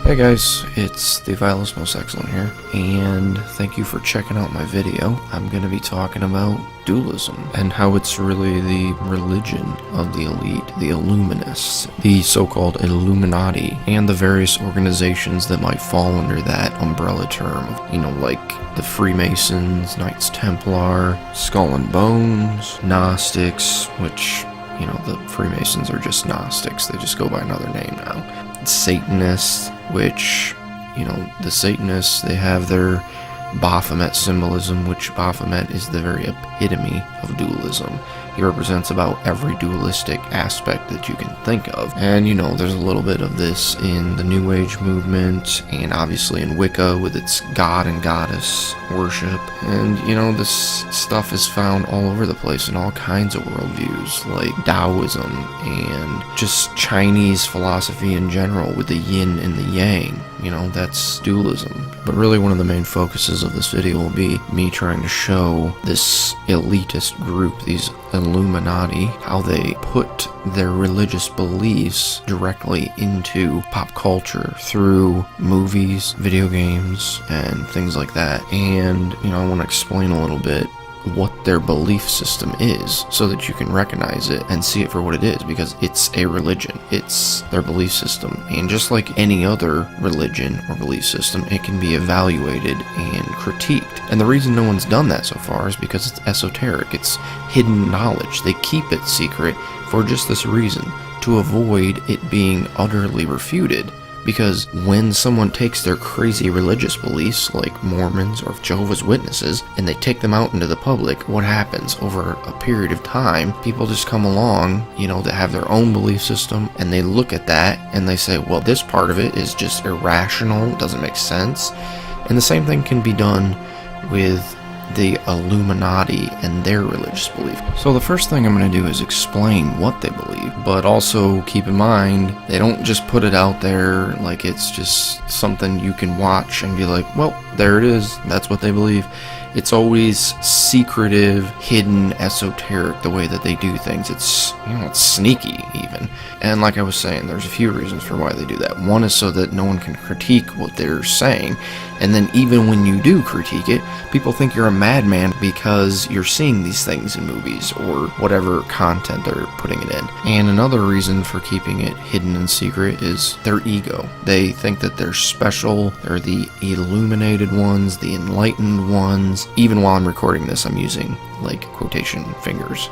Hey guys, it's the vilest most excellent here, and thank you for checking out my video. I'm going to be talking about dualism and how it's really the religion of the elite, the Illuminists, the so-called Illuminati, and the various organizations that might fall under that umbrella term. You know, like the Freemasons, Knights Templar, Skull and Bones, Gnostics, which, you know, the Freemasons are just Gnostics, they just go by another name now. Satanists, which, you know, the Satanists, they have their Baphomet symbolism, which Baphomet is the very epitome of dualism. He represents about every dualistic aspect that you can think of. And, you know, there's a little bit of this in the New Age movement, and obviously in Wicca with its god and goddess worship. And, you know, this stuff is found all over the place in all kinds of worldviews, like Taoism and just Chinese philosophy in general with the yin and the yang. You know, that's dualism. But really one of the main focuses of this video will be me trying to show this elitist group, these Illuminati, how they put their religious beliefs directly into pop culture through movies, video games, and things like that. And, you know, I want to explain a little bit what their belief system is so that you can recognize it and see it for what it is, because it's a religion. It's their belief system, and just like any other religion or belief system, it can be evaluated and critiqued. And the reason no one's done that so far is because it's esoteric. It's hidden knowledge. They keep it secret for just this reason, to avoid it being utterly refuted. Because when someone takes their crazy religious beliefs, like Mormons or Jehovah's Witnesses, and they take them out into the public, what happens? Over a period of time, people just come along, you know, that have their own belief system, and they look at that, and they say, well, this part of it is just irrational, doesn't make sense. And the same thing can be done with the Illuminati and their religious belief. So the first thing I'm going to do is explain what they believe, but also keep in mind, they don't just put it out there like it's just something you can watch and be like, well, there it is, that's what they believe. It's always secretive, hidden, esoteric, the way that they do things. It's, you know, it's sneaky even. And like I was saying, there's a few reasons for why they do that. One is so that no one can critique what they're saying. And then even when you do critique it, people think you're a madman because you're seeing these things in movies or whatever content they're putting it in. And another reason for keeping it hidden and secret is their ego. They think that they're special, they're the illuminated ones, the enlightened ones. Even while I'm recording this, I'm using like quotation fingers.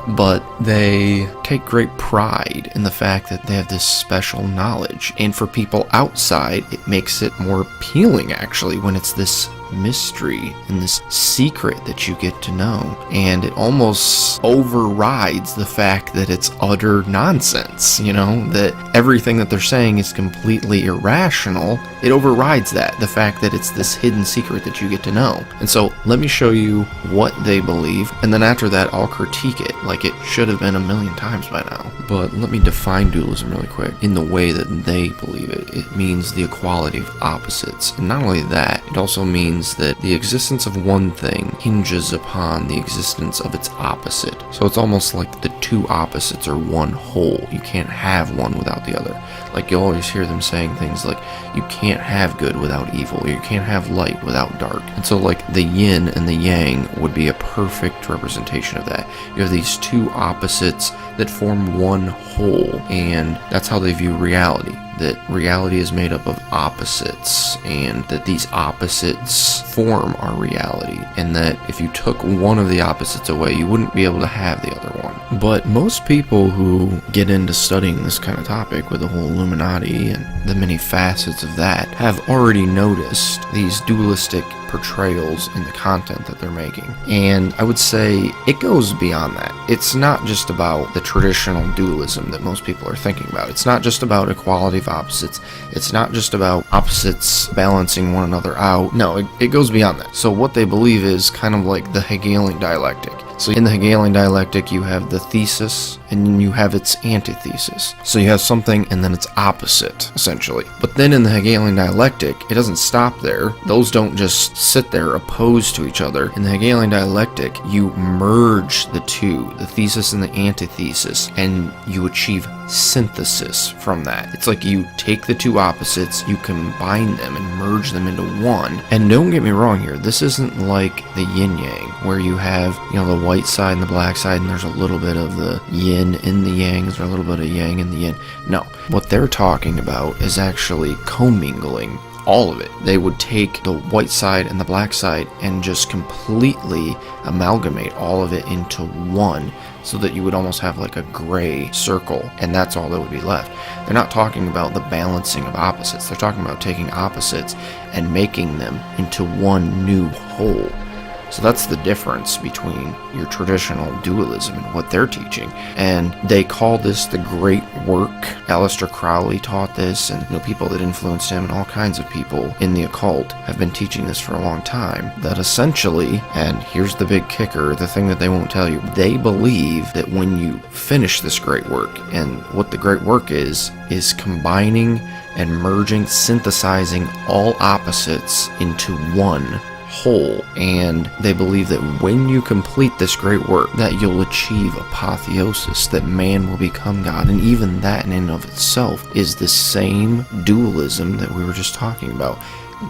But they take great pride in the fact that they have this special knowledge. And for people outside, it makes it more appealing actually when it's this mystery and this secret that you get to know, and it almost overrides the fact that it's utter nonsense, you know, that everything that they're saying is completely irrational. It overrides that, the fact that it's this hidden secret that you get to know. And so let me show you what they believe, and then after that I'll critique it like it should have been a million times by now. But let me define dualism really quick. In the way that they believe it, it means the equality of opposites, and not only that, it also means that the existence of one thing hinges upon the existence of its opposite. So it's almost like the two opposites are one whole. You can't have one without the other. Like you always hear them saying things like, you can't have good without evil, or you can't have light without dark. And so like the yin and the yang would be a perfect representation of that. You have these two opposites that form one whole, and that's how they view reality. That reality is made up of opposites, and that these opposites form our reality, and that if you took one of the opposites away, you wouldn't be able to have the other one. But most people who get into studying this kind of topic with the whole Illuminati and the many facets of that have already noticed these dualistic portrayals in the content that they're making. And I would say it goes beyond that. It's not just about the traditional dualism that most people are thinking about. It's not just about equality of opposites. It's not just about opposites balancing one another out. No, it goes beyond that. So what they believe is kind of like the Hegelian Dialectic. So in the Hegelian Dialectic, you have the thesis, and then you have its antithesis. So you have something, and then its opposite, essentially. But then in the Hegelian Dialectic, it doesn't stop there. Those don't just sit there opposed to each other. In the Hegelian Dialectic, you merge the two, the thesis and the antithesis, and you achieve synthesis from that. It's like you take the two opposites, you combine them and merge them into one. And don't get me wrong here, this isn't like the yin-yang, where you have, the white side and the black side, and there's a little bit of the yin in the yangs, or a little bit of yang in the yin. No, what they're talking about is actually commingling all of it. They would take the white side and the black side and just completely amalgamate all of it into one, so that you would almost have like a gray circle, and that's all that would be left. They're not talking about the balancing of opposites. They're talking about taking opposites and making them into one new whole. So that's the difference between your traditional dualism and what they're teaching. And they call this the Great Work. Aleister Crowley taught this, and people that influenced him and all kinds of people in the occult have been teaching this for a long time. That essentially, and here's the big kicker, the thing that they won't tell you, they believe that when you finish this great work, and what the great work is combining and merging, synthesizing all opposites into one whole. And they believe that when you complete this great work, that you'll achieve apotheosis, that man will become God. And even that in and of itself is the same dualism that we were just talking about.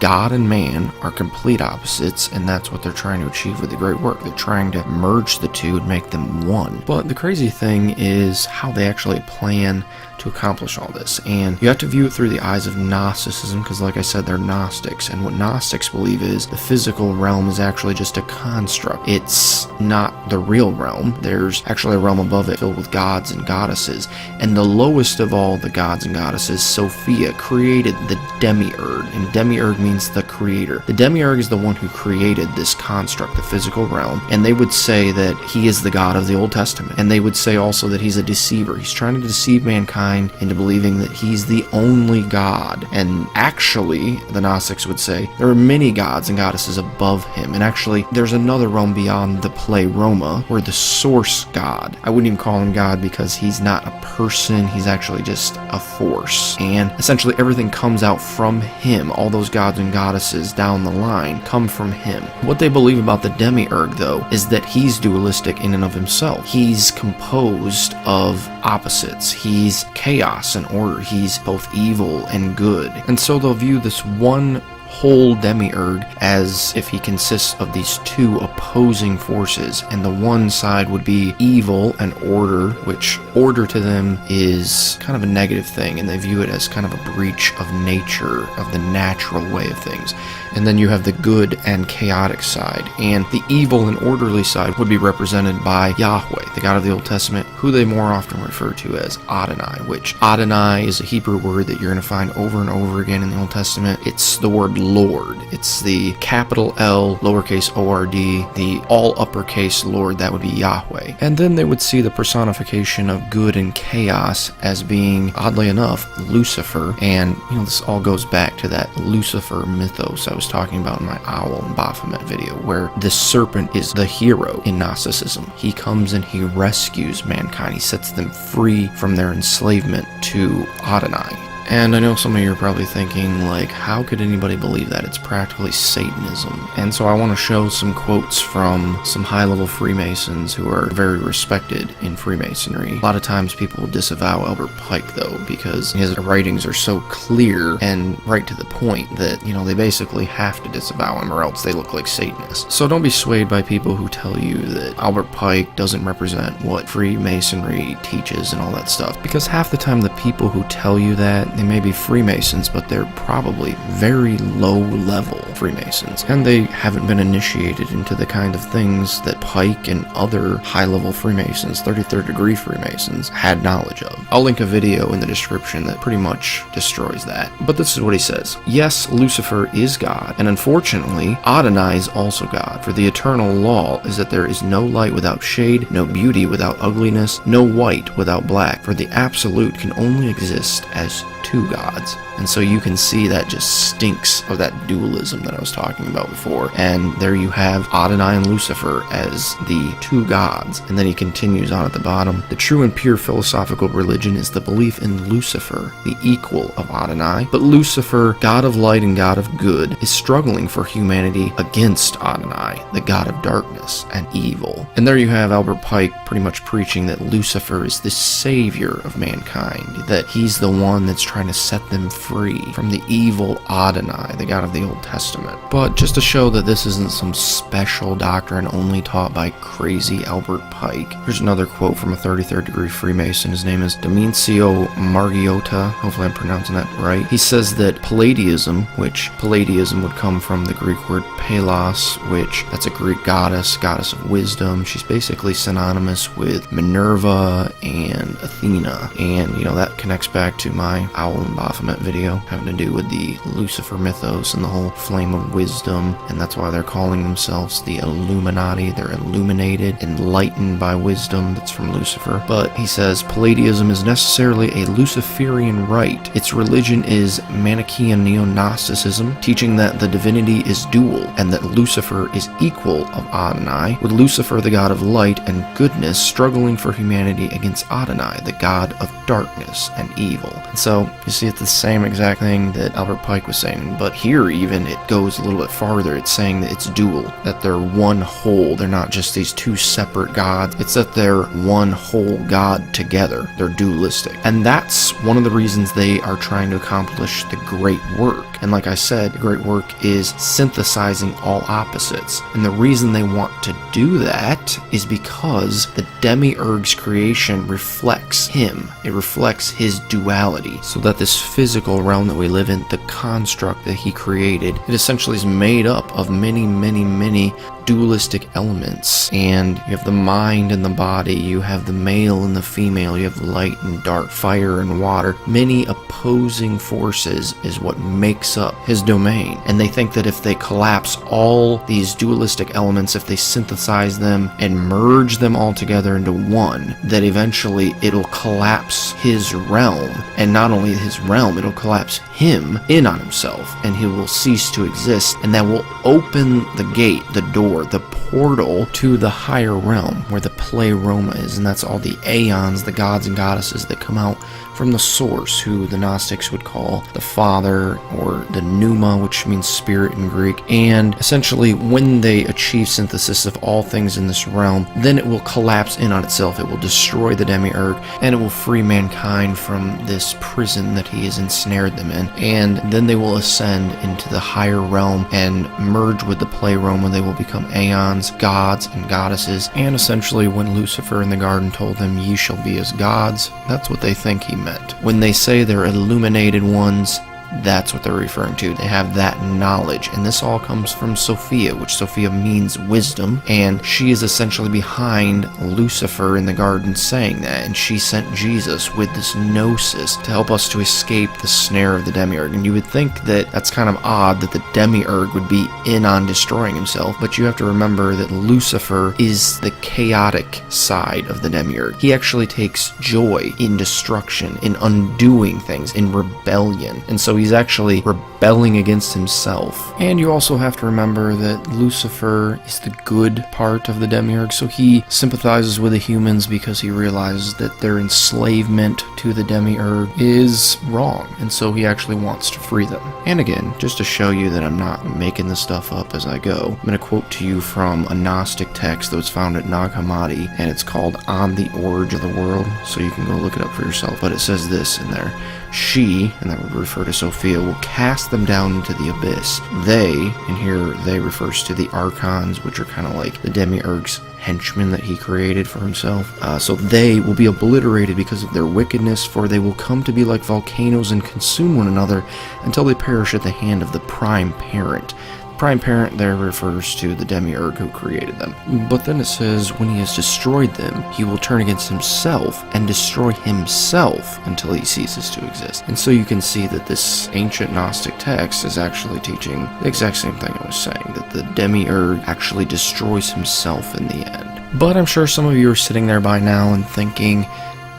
God and man are complete opposites, and that's what they're trying to achieve with the great work. They're trying to merge the two and make them one. But the crazy thing is how they actually plan to accomplish all this. And you have to view it through the eyes of Gnosticism, because like I said, they're Gnostics. And what Gnostics believe is the physical realm is actually just a construct. It's not the real realm. There's actually a realm above it filled with gods and goddesses. And the lowest of all the gods and goddesses, Sophia, created the demiurge. And demiurge means the creator. The demiurge is the one who created this construct, the physical realm. And they would say that he is the God of the Old Testament. And they would say also that he's a deceiver. He's trying to deceive mankind into believing that he's the only God. And actually, the Gnostics would say, there are many gods and goddesses above him. And actually, there's another realm beyond the pleroma, where the source God, I wouldn't even call him God because he's not a person, he's actually just a force. And essentially everything comes out from him. All those gods and goddesses down the line come from him. What they believe about the demiurge, though, is that he's dualistic in and of himself. He's composed of opposites. He's chaos and order. He's both evil and good. And so they'll view this one whole demiurge as if he consists of these two opposing forces, and the one side would be evil and order, which order to them is kind of a negative thing, and they view it as kind of a breach of nature, of the natural way of things. And then you have the good and chaotic side, and the evil and orderly side would be represented by Yahweh, the God of the Old Testament, who they more often refer to as Adonai, which Adonai is a Hebrew word that you're going to find over and over again in the Old Testament. It's the word Lord. It's the capital L, lowercase O-R-D, the all uppercase Lord, that would be Yahweh. And then they would see the personification of good and chaos as being, oddly enough, Lucifer. And, this all goes back to that Lucifer mythos I was talking about in my Owl and Baphomet video, where the serpent is the hero in Gnosticism. He comes and he rescues mankind. He sets them free from their enslavement to Adonai. And I know some of you are probably thinking, like, how could anybody believe that? It's practically Satanism. And so I want to show some quotes from some high-level Freemasons who are very respected in Freemasonry. A lot of times people will disavow Albert Pike, though, because his writings are so clear and right to the point that, they basically have to disavow him or else they look like Satanists. So don't be swayed by people who tell you that Albert Pike doesn't represent what Freemasonry teaches and all that stuff. Because half the time the people who tell you that, they may be Freemasons, but they're probably very low-level Freemasons, and they haven't been initiated into the kind of things that Pike and other high-level Freemasons, 33rd degree Freemasons, had knowledge of. I'll link a video in the description that pretty much destroys that. But this is what he says. Yes, Lucifer is God, and unfortunately, Adonai is also God, for the eternal law is that there is no light without shade, no beauty without ugliness, no white without black, for the absolute can only exist as two gods. And so you can see that just stinks of that dualism that I was talking about before. And there you have Adonai and Lucifer as the two gods. And then he continues on at the bottom. The true and pure philosophical religion is the belief in Lucifer, the equal of Adonai. But Lucifer, god of light and god of good, is struggling for humanity against Adonai, the god of darkness and evil. And there you have Albert Pike pretty much preaching that Lucifer is the savior of mankind, that he's the one that's trying to set them free from the evil Adonai, the god of the Old Testament. But just to show that this isn't some special doctrine only taught by crazy Albert Pike, here's another quote from a 33rd degree Freemason. His name is Domincio Margiotta. Hopefully I'm pronouncing that right. He says that Palladiism, which Palladiism would come from the Greek word Palos, which that's a Greek goddess of wisdom. She's basically synonymous with Minerva and Athena. And, you know, that connects back to my Owl and Baphomet video having to do with the Lucifer mythos and the whole flame of wisdom. And that's why they're calling themselves the Illuminati. They're illuminated, enlightened by wisdom that's from Lucifer. But he says Palladiism is necessarily a Luciferian rite. Its religion is Manichaean neo-Gnosticism, teaching that the divinity is dual and that Lucifer is equal of Adonai, with Lucifer, the god of light and goodness, struggling for humanity against Adonai, the god of darkness and evil. And so you see it's the same exact thing that Albert Pike was saying, but here even it goes a little bit farther. It's saying that it's dual, that they're one whole. They're not just these two separate gods. It's that they're one whole god together. They're dualistic. And that's one of the reasons they are trying to accomplish the great work. And like I said, the great work is synthesizing all opposites. And the reason they want to do that is because the demiurge's creation reflects him. It reflects his duality. So that this physical realm that we live in, the construct that he created, it essentially is made up of many, many, many dualistic elements. And you have the mind and the body, you have the male and the female, you have light and dark, fire and water. Many opposing forces is what makes up his domain. And they think that if they collapse all these dualistic elements, if they synthesize them and merge them all together into one, that eventually it'll collapse his realm. And not only his realm, it'll collapse him in on himself, and he will cease to exist. And that will open the gate, the door, the portal to the higher realm where the pleroma is. And that's all the aeons, the gods and goddesses that come out from the source, who the Gnostics would call the Father, or the Pneuma, which means spirit in Greek. And essentially, when they achieve synthesis of all things in this realm, then it will collapse in on itself. It will destroy the demiurge, and it will free mankind from this prison that he has ensnared them in. And then they will ascend into the higher realm and merge with the pleroma. They will become aeons, gods and goddesses. And essentially, when Lucifer in the garden told them, "Ye shall be as gods," that's what they think he meant. When they say they're illuminated ones, that's what they're referring to. They have that knowledge. And this all comes from Sophia, which Sophia means wisdom. And she is essentially behind Lucifer in the garden saying that. And she sent Jesus with this gnosis to help us to escape the snare of the demiurge. And you would think that that's kind of odd that the demiurge would be in on destroying himself. But you have to remember that Lucifer is the chaotic side of the demiurge. He actually takes joy in destruction, in undoing things, in rebellion. And so he's actually rebelling against himself. And you also have to remember that Lucifer is the good part of the demiurge, so he sympathizes with the humans because he realizes that their enslavement to the demiurge is wrong, and so he actually wants to free them. And again, just to show you that I'm not making this stuff up as I go, I'm going to quote to you from a Gnostic text that was found at Nag Hammadi, and it's called On the Origin of the World, so you can go look it up for yourself. But it says this in there: "She," and that would refer to Sophia, "will cast them down into the abyss. They," and here they refers to the archons, which are kind of like the demiurge's henchmen that he created for himself. So they will be obliterated because of their wickedness, for they will come to be like volcanoes and consume one another until they perish at the hand of the prime parent. Prime parent there refers to the demiurge who created them. But then it says, when he has destroyed them, he will turn against himself and destroy himself until he ceases to exist. And so you can see that this ancient Gnostic text is actually teaching the exact same thing I was saying, that the demiurge actually destroys himself in the end. But I'm sure some of you are sitting there by now and thinking,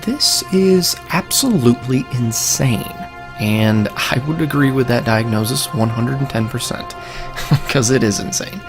this is absolutely insane. And I would agree with that diagnosis 110%, because it is insane.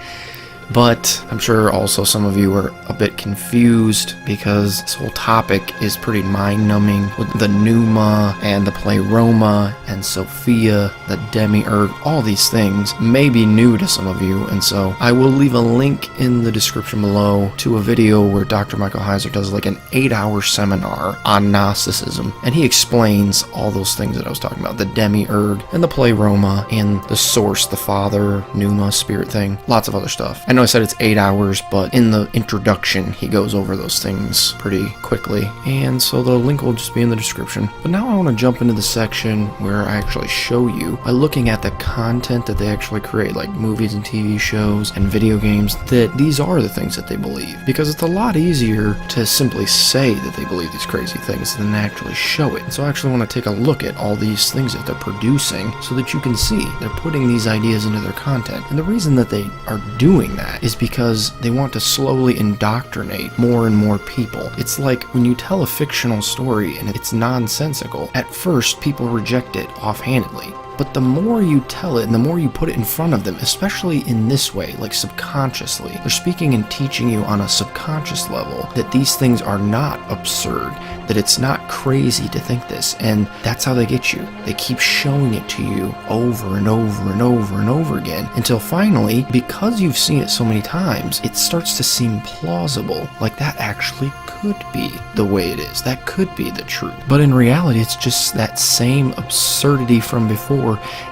But I'm sure also some of you are a bit confused because this whole topic is pretty mind-numbing with the pneuma and the pleroma and Sophia, the demiurge, all these things may be new to some of you, and so I will leave a link in the description below to a video where Dr. Michael Heiser does like an 8-hour seminar on Gnosticism, and he explains all those things that I was talking about, the demiurge and the pleroma and the source, the father, pneuma, spirit thing, lots of other stuff. I know I said it's 8 hours, but in the introduction he goes over those things pretty quickly, and so the link will just be in the description. But now I want to jump into the section where I actually show you, by looking at the content that they actually create, like movies and TV shows and video games, that these are the things that they believe. Because it's a lot easier to simply say that they believe these crazy things than actually show it. So I actually want to take a look at all these things that they're producing so that you can see they're putting these ideas into their content. And the reason that they are doing that is because they want to slowly indoctrinate more and more people. It's like when you tell a fictional story and it's nonsensical, at first people reject it offhandedly. But the more you tell it and the more you put it in front of them, especially in this way, like subconsciously, they're speaking and teaching you on a subconscious level that these things are not absurd, that it's not crazy to think this, and that's how they get you. They keep showing it to you over and over and over and over again, until finally, because you've seen it so many times, it starts to seem plausible, like that actually could be the way it is. That could be the truth. But in reality, it's just that same absurdity from before.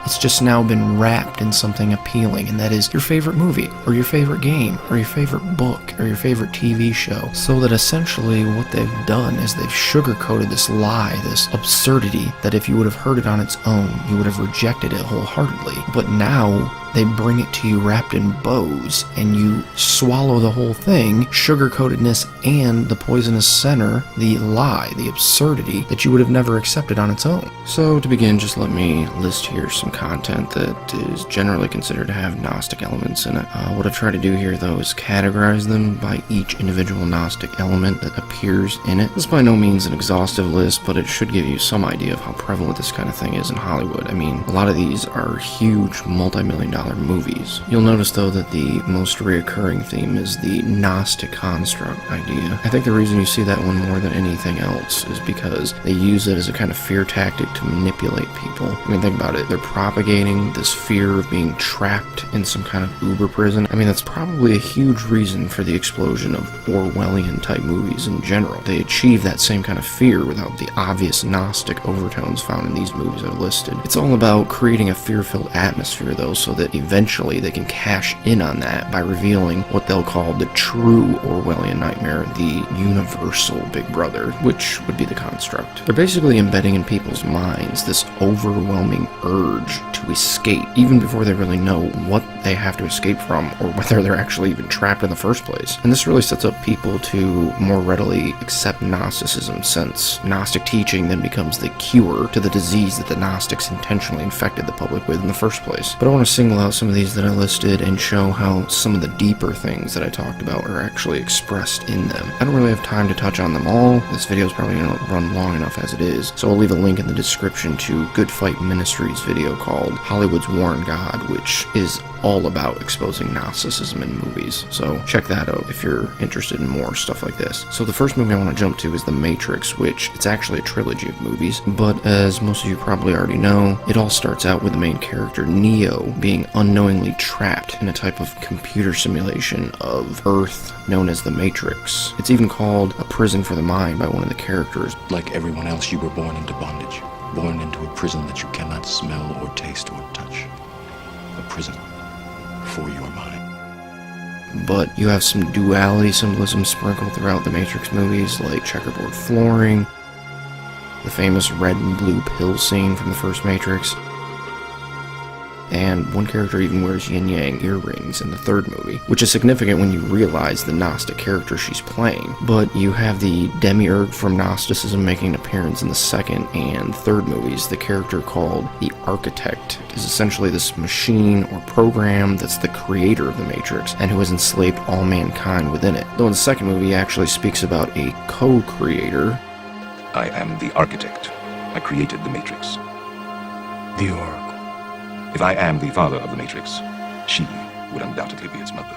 It's just now been wrapped in something appealing, and that is your favorite movie, or your favorite game, or your favorite book, or your favorite TV show. So that essentially what they've done is they've sugarcoated this lie, this absurdity, that if you would have heard it on its own, you would have rejected it wholeheartedly. But now they bring it to you wrapped in bows, and you swallow the whole thing, sugar-coatedness and the poisonous center, the lie, the absurdity that you would have never accepted on its own. So to begin, just let me list here some content that is generally considered to have Gnostic elements in it. What I've tried to do here, though, is categorize them by each individual Gnostic element that appears in it. This is by no means an exhaustive list, but it should give you some idea of how prevalent this kind of thing is in Hollywood. I mean, a lot of these are huge, multi-million-dollar movies. You'll notice, though, that the most reoccurring theme is the Gnostic construct idea. I think the reason you see that one more than anything else is because they use it as a kind of fear tactic to manipulate people. I mean, think about it. They're propagating this fear of being trapped in some kind of uber prison. I mean, that's probably a huge reason for the explosion of Orwellian-type movies in general. They achieve that same kind of fear without the obvious Gnostic overtones found in these movies I've listed. It's all about creating a fear-filled atmosphere, though, so that eventually they can cash in on that by revealing what they'll call the true Orwellian nightmare, the universal Big Brother, which would be the construct. They're basically embedding in people's minds this overwhelming urge to escape, even before they really know what they have to escape from or whether they're actually even trapped in the first place. And this really sets up people to more readily accept Gnosticism, since Gnostic teaching then becomes the cure to the disease that the Gnostics intentionally infected the public with in the first place. But I want to single out some of these that I listed and show how some of the deeper things that I talked about are actually expressed in them. I don't really have time to touch on them all. This video is probably going to run long enough as it is, so I'll leave a link in the description to Good Fight Ministries video called Hollywood's War on God, which is all about exposing Gnosticism in movies. So check that out if you're interested in more stuff like this. So the first movie I want to jump to is The Matrix, which it's actually a trilogy of movies, but as most of you probably already know, it all starts out with the main character Neo being unknowingly trapped in a type of computer simulation of Earth known as the Matrix. It's even called a prison for the mind by one of the characters. Like everyone else, you were born into bondage, born into a prison that you cannot smell or taste or touch. A prison for your mind. But you have some duality symbolism sprinkled throughout the Matrix movies, like checkerboard flooring, the famous red and blue pill scene from the first Matrix, and one character even wears yin-yang earrings in the third movie, which is significant when you realize the Gnostic character she's playing. But you have the demiurge from Gnosticism making an appearance in the second and third movies. The character called the Architect is essentially this machine or program that's the creator of the Matrix and who has enslaved all mankind within it. Though in the second movie he actually speaks about a co-creator. I am the architect. I created the Matrix. The Oracle. If I am the father of the Matrix, she would undoubtedly be its mother.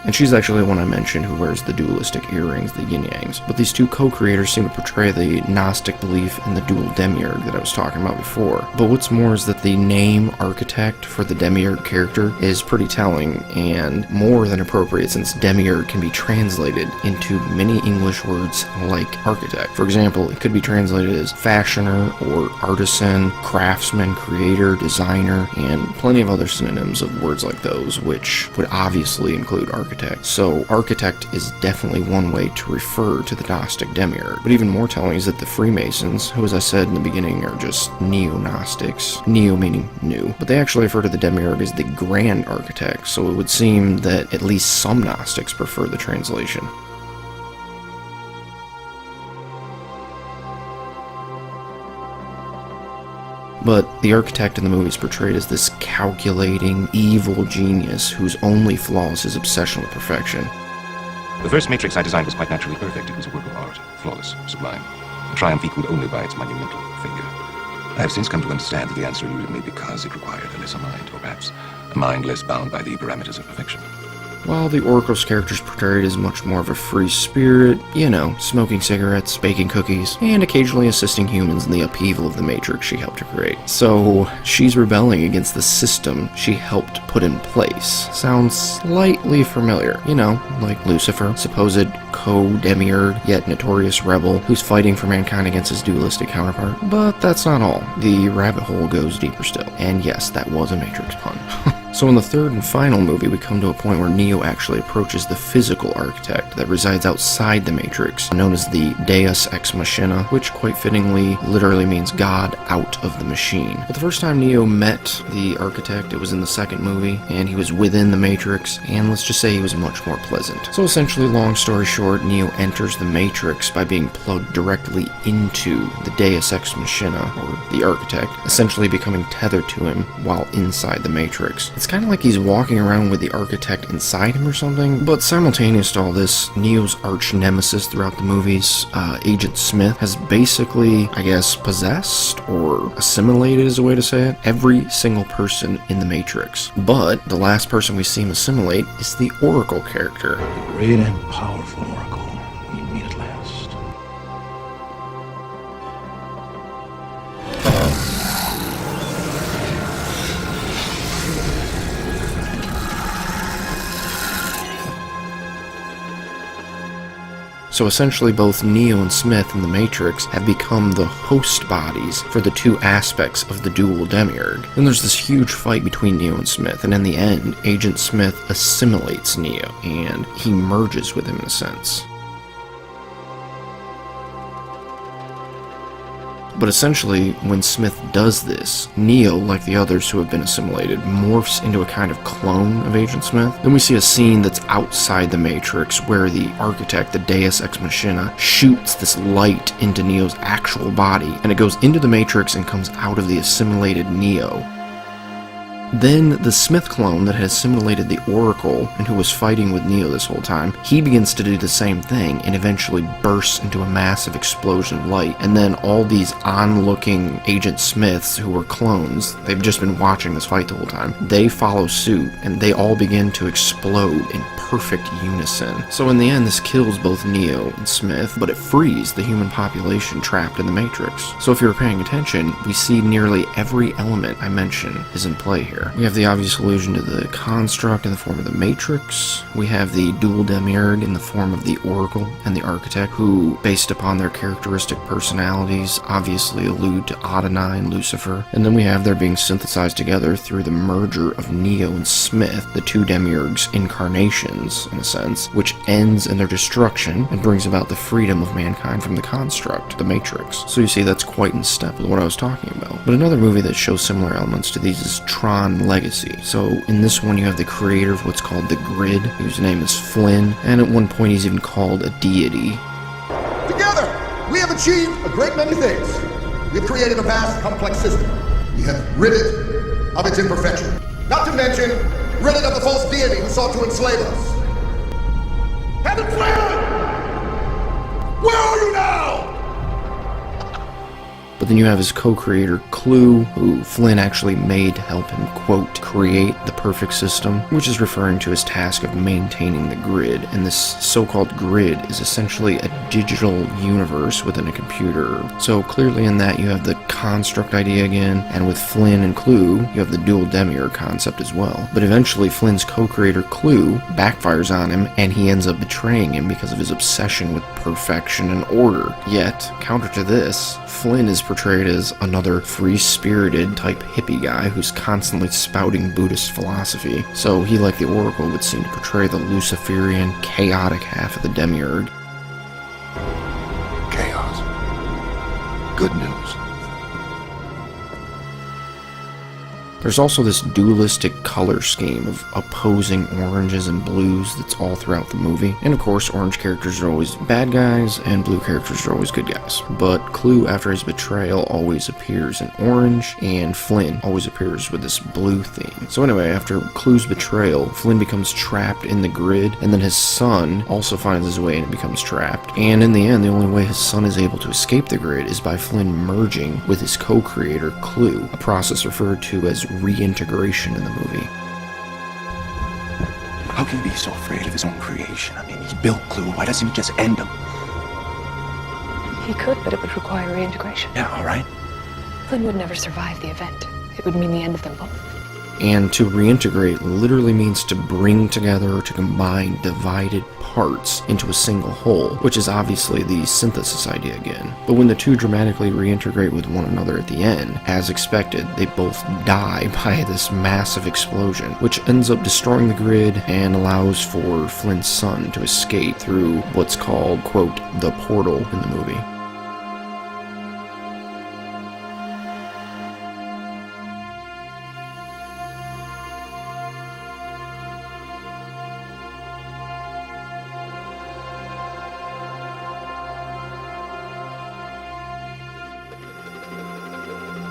And she's actually the one I mentioned who wears the dualistic earrings, the yin-yangs. But these two co-creators seem to portray the Gnostic belief in the dual demiurge that I was talking about before. But what's more is that the name architect for the demiurge character is pretty telling and more than appropriate, since demiurge can be translated into many English words like architect. For example, it could be translated as fashioner or artisan, craftsman, creator, designer, and plenty of other synonyms of words like those, which would obviously include architect. So architect is definitely one way to refer to the Gnostic demiurge. But even more telling is that the Freemasons, who as I said in the beginning are just neo-Gnostics, neo meaning new, but they actually refer to the demiurge as the grand architect, so it would seem that at least some Gnostics prefer the translation. But the architect in the movie is portrayed as this calculating, evil genius whose only flaw is his obsession with perfection. The first Matrix I designed was quite naturally perfect. It was a work of art, flawless, sublime, a triumph equaled only by its monumental failure. I have since come to understand that the answer eluded me because it required a lesser mind, or perhaps a mind less bound by the parameters of perfection. While the Oracle's character is portrayed as much more of a free spirit, you know, smoking cigarettes, baking cookies, and occasionally assisting humans in the upheaval of the Matrix she helped to create. So, she's rebelling against the system she helped put in place. Sounds slightly familiar, you know, like Lucifer, supposed co-demiurge, yet notorious rebel, who's fighting for mankind against his dualistic counterpart. But that's not all. The rabbit hole goes deeper still. And yes, that was a Matrix pun. So in the third and final movie, we come to a point where Neo actually approaches the physical architect that resides outside the Matrix, known as the Deus Ex Machina, which quite fittingly literally means God out of the machine. But the first time Neo met the architect, it was in the second movie, and he was within the Matrix, and let's just say he was much more pleasant. So essentially, long story short, Neo enters the Matrix by being plugged directly into the Deus Ex Machina, or the architect, essentially becoming tethered to him while inside the Matrix. It's kind of like he's walking around with the architect inside him or something, but simultaneous to all this, Neo's arch nemesis throughout the movies, Agent Smith, has basically, I guess, possessed or assimilated is a way to say it, every single person in the Matrix. But the last person we see him assimilate is the Oracle character. The great and powerful Oracle. We meet at last. So essentially both Neo and Smith in the Matrix have become the host bodies for the two aspects of the dual demiurge. Then there's this huge fight between Neo and Smith, and in the end, Agent Smith assimilates Neo, and he merges with him in a sense. But essentially, when Smith does this, Neo, like the others who have been assimilated, morphs into a kind of clone of Agent Smith. Then we see a scene that's outside the Matrix where the architect, the Deus Ex Machina, shoots this light into Neo's actual body, and it goes into the Matrix and comes out of the assimilated Neo. Then the Smith clone that had assimilated the Oracle and who was fighting with Neo this whole time, he begins to do the same thing and eventually bursts into a massive explosion of light. And then all these onlooking Agent Smiths who were clones, they've just been watching this fight the whole time, they follow suit and they all begin to explode in perfect unison. So in the end, this kills both Neo and Smith, but it frees the human population trapped in the Matrix. So if you were paying attention, we see nearly every element I mentioned is in play here. We have the obvious allusion to the construct in the form of the Matrix. We have the dual demiurge in the form of the Oracle and the Architect, who, based upon their characteristic personalities, obviously allude to Adonai and Lucifer. And then we have their being synthesized together through the merger of Neo and Smith, the two demiurges' incarnations, in a sense, which ends in their destruction and brings about the freedom of mankind from the construct, the Matrix. So you see, that's quite in step with what I was talking about. But another movie that shows similar elements to these is Tron Legacy. So in this one you have the creator of what's called the Grid, whose name is Flynn, and at one point he's even called a deity. Together, we have achieved a great many things. We have created a vast, complex system. We have rid it of its imperfection. Not to mention, rid it of the false deity who sought to enslave us. Heaven Flynn! Where are you now? But then you have his co-creator, Clue, who Flynn actually made to help him, quote, create the perfect system, which is referring to his task of maintaining the grid. And this so-called grid is essentially a digital universe within a computer. So clearly in that you have the construct idea again, and with Flynn and Clue, you have the dual demiurge concept as well. But eventually Flynn's co-creator, Clue, backfires on him, and he ends up betraying him because of his obsession with perfection and order. Yet, counter to this, Flynn is portrayed as another free-spirited type hippie guy who's constantly spouting Buddhist philosophy. So he, like the Oracle, would seem to portray the Luciferian, chaotic half of the demiurge. Chaos. Good news. There's also this dualistic color scheme of opposing oranges and blues that's all throughout the movie. And of course, orange characters are always bad guys, and blue characters are always good guys. But Clue, after his betrayal, always appears in orange, and Flynn always appears with this blue theme. So anyway, after Clue's betrayal, Flynn becomes trapped in the grid, and then his son also finds his way and becomes trapped. And in the end, the only way his son is able to escape the grid is by Flynn merging with his co-creator, Clue, a process referred to as reintegration in the movie. How can he be so afraid of his own creation? I mean, he built Clue. Why doesn't he just end him? He could, but it would require reintegration. Yeah, all right. Flynn would never survive the event. It would mean the end of them both. And to reintegrate literally means to bring together or to combine divided parts into a single whole, which is obviously the synthesis idea again. But when the two dramatically reintegrate with one another at the end, as expected, they both die by this massive explosion, which ends up destroying the grid and allows for Flynn's son to escape through what's called, quote, the portal in the movie.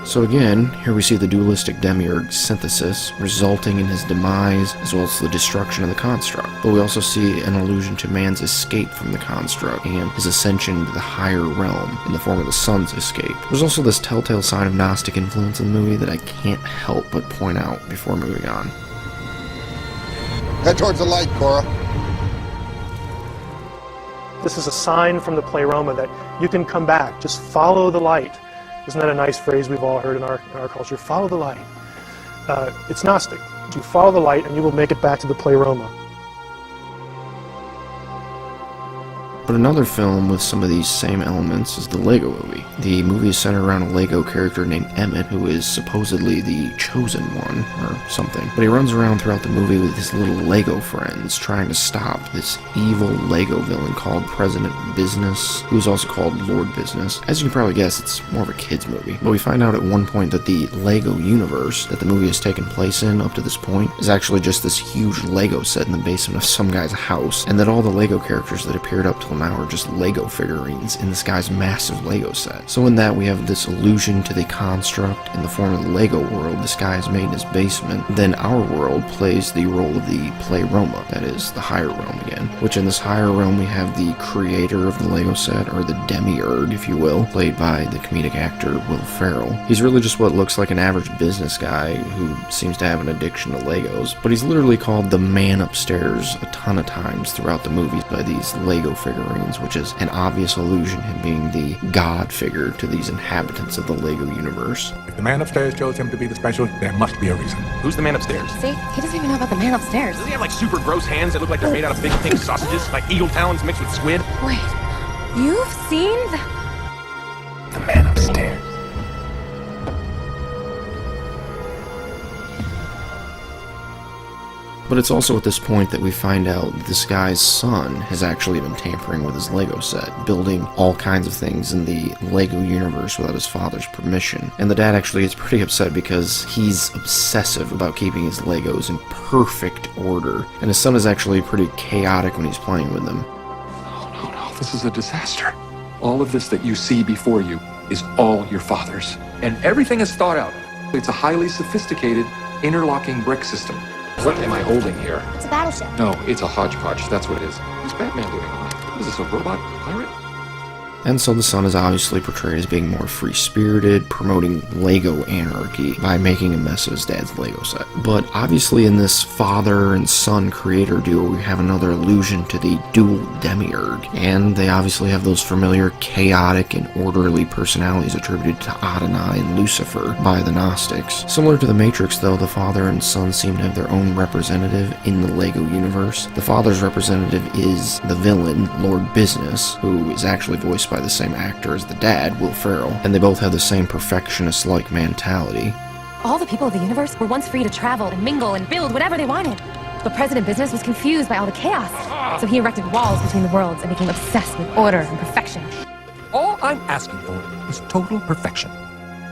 So again, here we see the dualistic demiurge synthesis, resulting in his demise as well as the destruction of the construct. But we also see an allusion to man's escape from the construct and his ascension to the higher realm in the form of the sun's escape. There's also this telltale sign of Gnostic influence in the movie that I can't help but point out before moving on. Head towards the light, Cora. This is a sign from the pleroma that you can come back. Just follow the light. Isn't that a nice phrase we've all heard in our culture? Follow the light. It's Gnostic. You follow the light and you will make it back to the pleroma. But another film with some of these same elements is the Lego Movie. The movie is centered around a Lego character named Emmett, who is supposedly the chosen one, or something. But he runs around throughout the movie with his little Lego friends, trying to stop this evil Lego villain called President Business, who's also called Lord Business. As you can probably guess, it's more of a kid's movie. But we find out at one point that the Lego universe that the movie has taken place in up to this point is actually just this huge Lego set in the basement of some guy's house, and that all the Lego characters that appeared up till now are just Lego figurines in this guy's massive Lego set. So in that we have this allusion to the construct in the form of the Lego world this guy has made in his basement. Then our world plays the role of the pleroma, that is, the higher realm again, which in this higher realm we have the creator of the Lego set, or the demiurge, if you will, played by the comedic actor Will Ferrell. He's really just what looks like an average business guy who seems to have an addiction to Legos, but he's literally called the man upstairs a ton of times throughout the movie by these Lego figurines, which is an obvious allusion to him being the god figure to these inhabitants of the Lego universe. If the man upstairs chose him to be the special, there must be a reason. Who's the man upstairs? See? He doesn't even know about the man upstairs. Does he have like super gross hands that look like they're made out of big pink sausages? Like eagle talons mixed with squid? Wait, you've seen The man upstairs. But it's also at this point that we find out that this guy's son has actually been tampering with his Lego set, building all kinds of things in the Lego universe without his father's permission. And the dad actually gets pretty upset because he's obsessive about keeping his Legos in perfect order, and his son is actually pretty chaotic when he's playing with them. No, this is a disaster. All of this that you see before you is all your father's. And everything is thought out. It's a highly sophisticated interlocking brick system. What am I holding here? It's a battleship. No, it's a hodgepodge. That's what it is. What's Batman doing on it? What is this, a robot pirate? And so the son is obviously portrayed as being more free-spirited, promoting Lego anarchy by making a mess of his dad's Lego set. But obviously in this father and son creator duo, we have another allusion to the dual demiurge, and they obviously have those familiar chaotic and orderly personalities attributed to Adonai and Lucifer by the Gnostics. Similar to the Matrix though, the father and son seem to have their own representative in the Lego universe. The father's representative is the villain, Lord Business, who is actually voiced by the same actor as the dad, Will Ferrell, and they both have the same perfectionist-like mentality. All the people of the universe were once free to travel and mingle and build whatever they wanted. But President Business was confused by all the chaos, so he erected walls between the worlds and became obsessed with order and perfection. All I'm asking for is total perfection.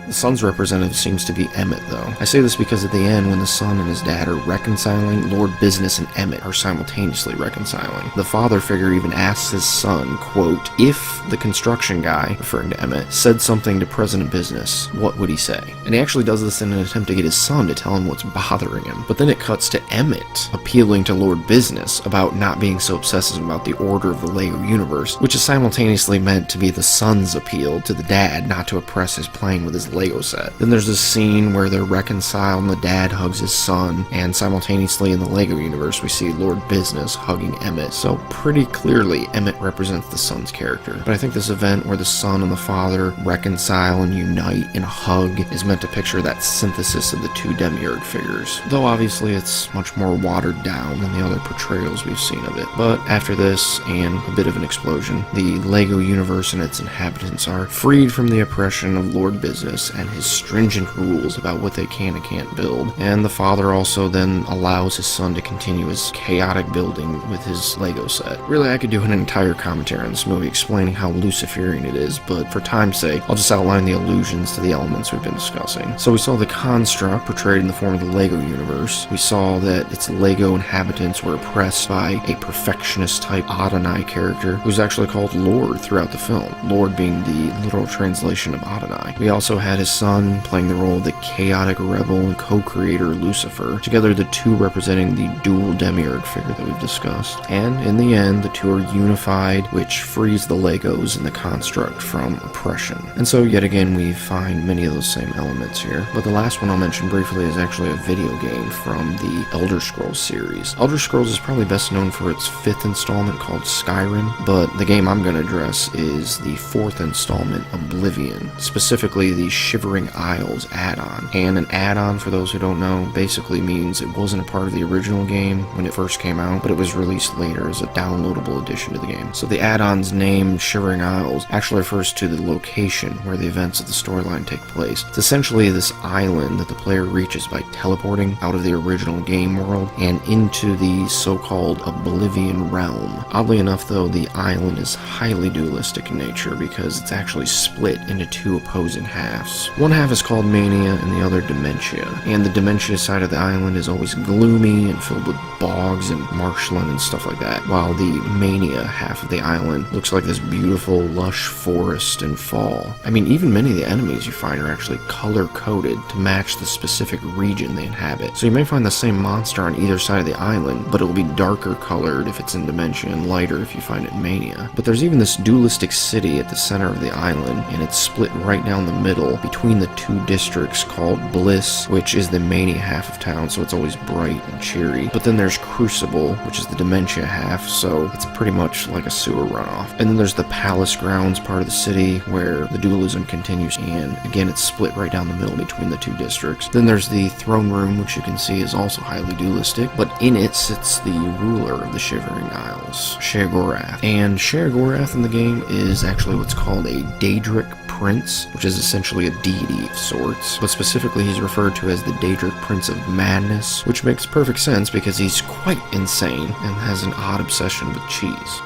The son's representative seems to be Emmett, though. I say this because at the end, when the son and his dad are reconciling, Lord Business and Emmett are simultaneously reconciling. The father figure even asks his son, quote, if the construction guy, referring to Emmett, said something to President Business, what would he say? And he actually does this in an attempt to get his son to tell him what's bothering him. But then it cuts to Emmett appealing to Lord Business about not being so obsessive about the order of the Lego universe, which is simultaneously meant to be the son's appeal to the dad not to oppress his playing with his Lego set. Then there's this scene where they're reconciled and the dad hugs his son, and simultaneously in the Lego universe we see Lord Business hugging Emmett, so pretty clearly Emmett represents the son's character. But I think this event where the son and the father reconcile and unite in a hug is meant to picture that synthesis of the two demiurge figures, though obviously it's much more watered down than the other portrayals we've seen of it. But after this, and a bit of an explosion, the Lego universe and its inhabitants are freed from the oppression of Lord Business and his stringent rules about what they can and can't build, and the father also then allows his son to continue his chaotic building with his Lego set. Really, I could do an entire commentary on this movie explaining how Luciferian it is, but for time's sake, I'll just outline the allusions to the elements we've been discussing. So we saw the construct portrayed in the form of the Lego universe. We saw that its Lego inhabitants were oppressed by a perfectionist-type Adonai character who's actually called Lord throughout the film, Lord being the literal translation of Adonai. We also had his son playing the role of the chaotic rebel and co-creator Lucifer, together the two representing the dual demiurge figure that we've discussed. And in the end, the two are unified, which frees the Legos and the construct from oppression. And so yet again we find many of those same elements here. But the last one I'll mention briefly is actually a video game from the Elder Scrolls series. Elder Scrolls is probably best known for its 5th installment called Skyrim, but the game I'm going to address is the 4th installment, Oblivion, specifically the Shivering Isles add-on. And an add-on, for those who don't know, basically means it wasn't a part of the original game when it first came out, but it was released later as a downloadable addition to the game. So the add-on's name, Shivering Isles, actually refers to the location where the events of the storyline take place. It's essentially this island that the player reaches by teleporting out of the original game world and into the so-called Oblivion realm. Oddly enough, though, the island is highly dualistic in nature because it's actually split into two opposing halves. One half is called Mania and the other Dementia, and the Dementia side of the island is always gloomy and filled with bogs and marshland and stuff like that, while the Mania half of the island looks like this beautiful, lush forest in fall. I mean, even many of the enemies you find are actually color-coded to match the specific region they inhabit. So you may find the same monster on either side of the island, but it will be darker colored if it's in Dementia and lighter if you find it in Mania. But there's even this dualistic city at the center of the island, and it's split right down the middle between the two districts called Bliss, which is the Mania half of town, so it's always bright and cheery. But then there's Crucible, which is the Dementia half, so it's pretty much like a sewer runoff. And then there's the Palace Grounds part of the city, where the dualism continues, and again it's split right down the middle between the two districts. Then there's the Throne Room, which you can see is also highly dualistic, but in it sits the ruler of the Shivering Isles, Sheogorath. And Sheogorath in the game is actually what's called a Daedric Prince, which is essentially a deity of sorts, but specifically he's referred to as the Daedric Prince of Madness, which makes perfect sense because he's quite insane and has an odd obsession with cheese.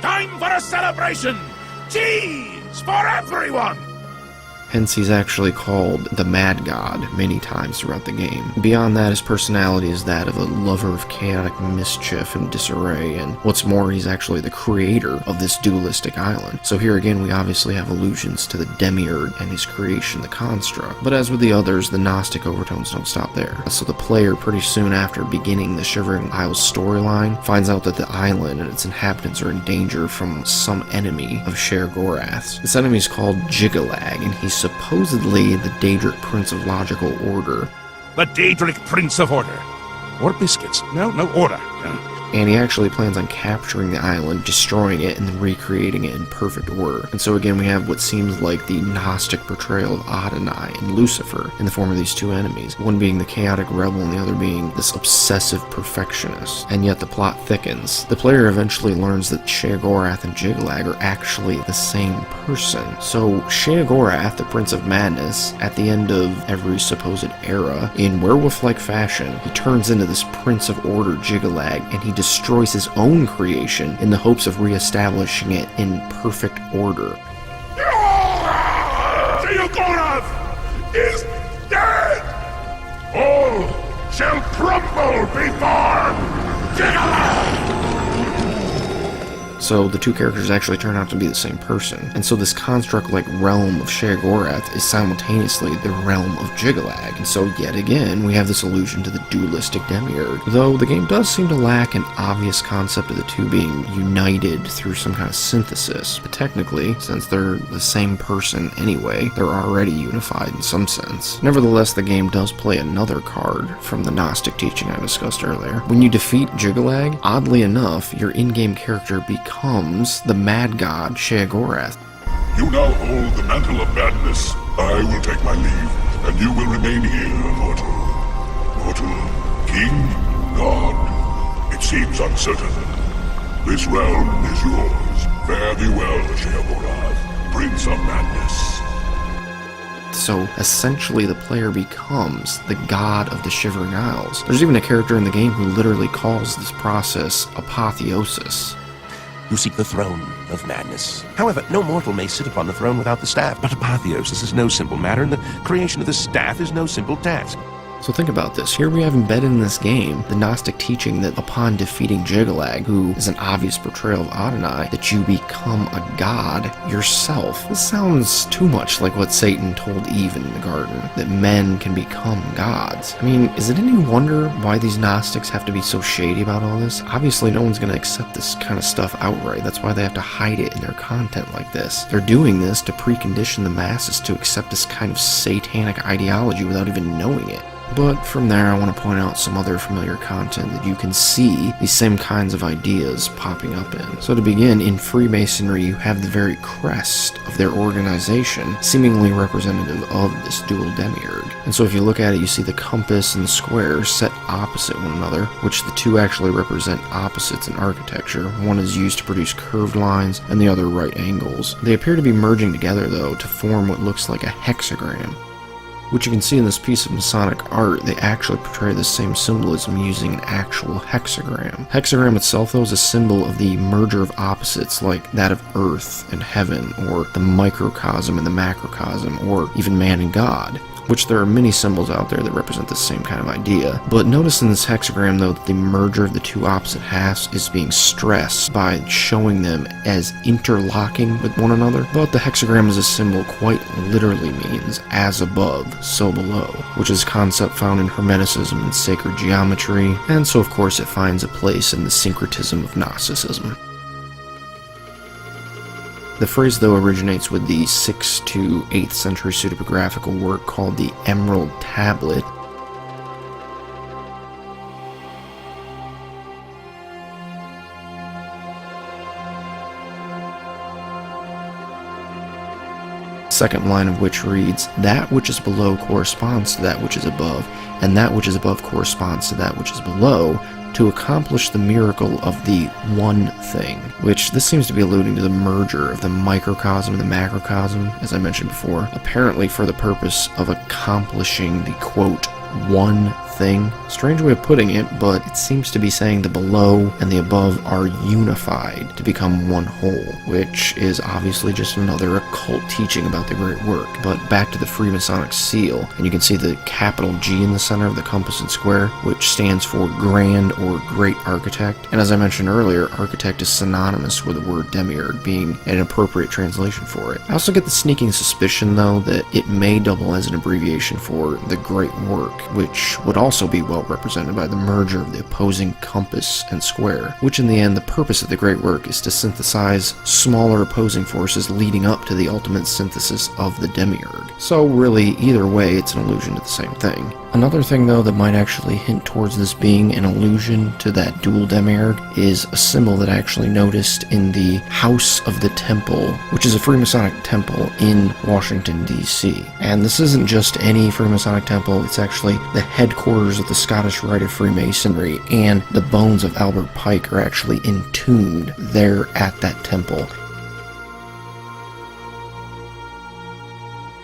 Time for a celebration! Cheese for everyone! Hence, he's actually called the Mad God many times throughout the game. Beyond that, his personality is that of a lover of chaotic mischief and disarray, and what's more, he's actually the creator of this dualistic island. So here again, we obviously have allusions to the demiurge and his creation, the construct. But as with the others, the Gnostic overtones don't stop there. So the player, pretty soon after beginning the Shivering Isles storyline, finds out that the island and its inhabitants are in danger from some enemy of Sheogorath's. This enemy is called Jigalag, and he's supposedly the Daedric Prince of Logical Order. The Daedric Prince of Order. Or biscuits. No, order. And he actually plans on capturing the island, destroying it, and then recreating it in perfect order. And so again, we have what seems like the Gnostic portrayal of Adonai and Lucifer in the form of these two enemies, one being the chaotic rebel and the other being this obsessive perfectionist. And yet the plot thickens. The player eventually learns that Sheogorath and Jigalag are actually the same person. So Sheogorath, the Prince of Madness, at the end of every supposed era, in werewolf-like fashion, he turns into this Prince of Order Jigalag, and he destroys his own creation in the hopes of re-establishing it in perfect order. Sheogorath is dead! All shall crumble before Jigalag! So the two characters actually turn out to be the same person. And so this construct-like realm of Sheogorath is simultaneously the realm of Jigalag. And so yet again, we have this allusion to the dualistic demiurge. Though the game does seem to lack an obvious concept of the two being united through some kind of synthesis. But technically, since they're the same person anyway, they're already unified in some sense. Nevertheless, the game does play another card from the Gnostic teaching I discussed earlier. When you defeat Jigalag, oddly enough, your in-game character becomes the Mad God Sheogorath. You now hold the mantle of madness. I will take my leave, and you will remain here, mortal. Mortal, king, god. It seems uncertain. This realm is yours. Fare thee well, Sheogorath, Prince of Madness. So essentially the player becomes the god of the Shivering Isles. There's even a character in the game who literally calls this process apotheosis. You seek the throne of madness. However, no mortal may sit upon the throne without the staff. But apotheosis is no simple matter, and the creation of the staff is no simple task. So think about this. Here we have embedded in this game the Gnostic teaching that upon defeating Jigalag, who is an obvious portrayal of Adonai, that you become a god yourself. This sounds too much like what Satan told Eve in the garden, that men can become gods. I mean, is it any wonder why these Gnostics have to be so shady about all this? Obviously no one's going to accept this kind of stuff outright. That's why they have to hide it in their content like this. They're doing this to precondition the masses to accept this kind of satanic ideology without even knowing it. But from there, I want to point out some other familiar content that you can see these same kinds of ideas popping up in. So to begin, in Freemasonry, you have the very crest of their organization seemingly representative of this dual demiurge. And so if you look at it, you see the compass and the square set opposite one another, which the two actually represent opposites in architecture. One is used to produce curved lines, and the other right angles. They appear to be merging together, though, to form what looks like a hexagram. Which you can see in this piece of Masonic art, they actually portray the same symbolism using an actual hexagram. Hexagram itself, though, is a symbol of the merger of opposites like that of Earth and Heaven, or the microcosm and the macrocosm, or even man and God. Which there are many symbols out there that represent the same kind of idea. But notice in this hexagram, though, that the merger of the two opposite halves is being stressed by showing them as interlocking with one another. But the hexagram as a symbol quite literally means as above, so below, which is a concept found in Hermeticism and sacred geometry, and so of course it finds a place in the syncretism of Gnosticism. The phrase, though, originates with the 6th to 8th century pseudepigraphical work called the Emerald Tablet. Second line of which reads, "That which is below corresponds to that which is above, and that which is above corresponds to that which is below, to accomplish the miracle of the one thing," which this seems to be alluding to the merger of the microcosm and the macrocosm, as I mentioned before, apparently for the purpose of accomplishing the, quote, one thing. Strange way of putting it, but it seems to be saying the below and the above are unified to become one whole, which is obviously just another occult teaching about the great work. But back to the Freemasonic seal, and you can see the capital G in the center of the compass and square, which stands for Grand or Great Architect. And as I mentioned earlier, architect is synonymous with the word demiurge, being an appropriate translation for it. I also get the sneaking suspicion, though, that it may double as an abbreviation for the great work, which would also be well represented by the merger of the opposing compass and square, which in the end, the purpose of the great work is to synthesize smaller opposing forces leading up to the ultimate synthesis of the demiurge. So really, either way, it's an allusion to the same thing. Another thing, though, that might actually hint towards this being an allusion to that dual demiurge is a symbol that I actually noticed in the House of the Temple, which is a Freemasonic temple in Washington, D.C. And this isn't just any Freemasonic temple, it's actually the headquarters of the Scottish Rite of Freemasonry, and the bones of Albert Pike are actually entombed there at that temple.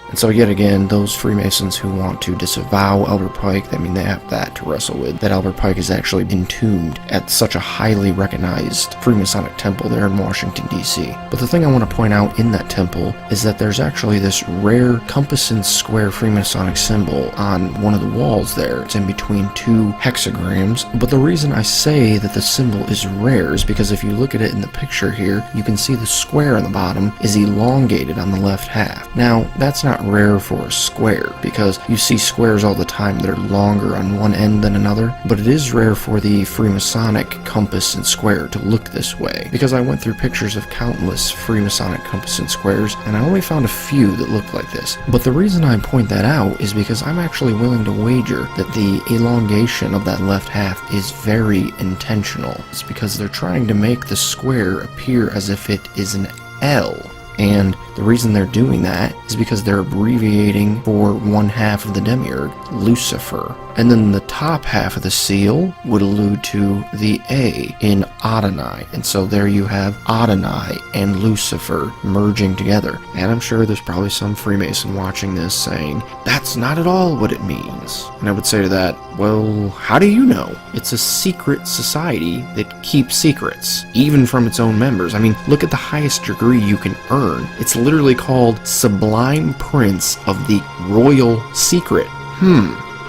And so yet again, those Freemasons who want to disavow Albert Pike, I mean, they have that to wrestle with, that Albert Pike is actually entombed at such a highly recognized Freemasonic temple there in Washington, D.C. But the thing I want to point out in that temple is that there's actually this rare compass and square Freemasonic symbol on one of the walls there. It's in between two hexagrams. But the reason I say that the symbol is rare is because if you look at it in the picture here, you can see the square on the bottom is elongated on the left half. Now, that's not rare for a square, because you see squares all the time that are longer on one end than another, but it is rare for the Freemasonic compass and square to look this way, because I went through pictures of countless Freemasonic compass and squares, and I only found a few that looked like this. But the reason I point that out is because I'm actually willing to wager that the elongation of that left half is very intentional. It's because they're trying to make the square appear as if it is an L. And the reason they're doing that is because they're abbreviating for one half of the demiurge, Lucifer. And then the top half of the seal would allude to the A in Adonai. And so there you have Adonai and Lucifer merging together. And I'm sure there's probably some Freemason watching this saying, that's not at all what it means. And I would say to that, well, how do you know? It's a secret society that keeps secrets, even from its own members. I mean, look at the highest degree you can earn. It's literally called Sublime Prince of the Royal Secret.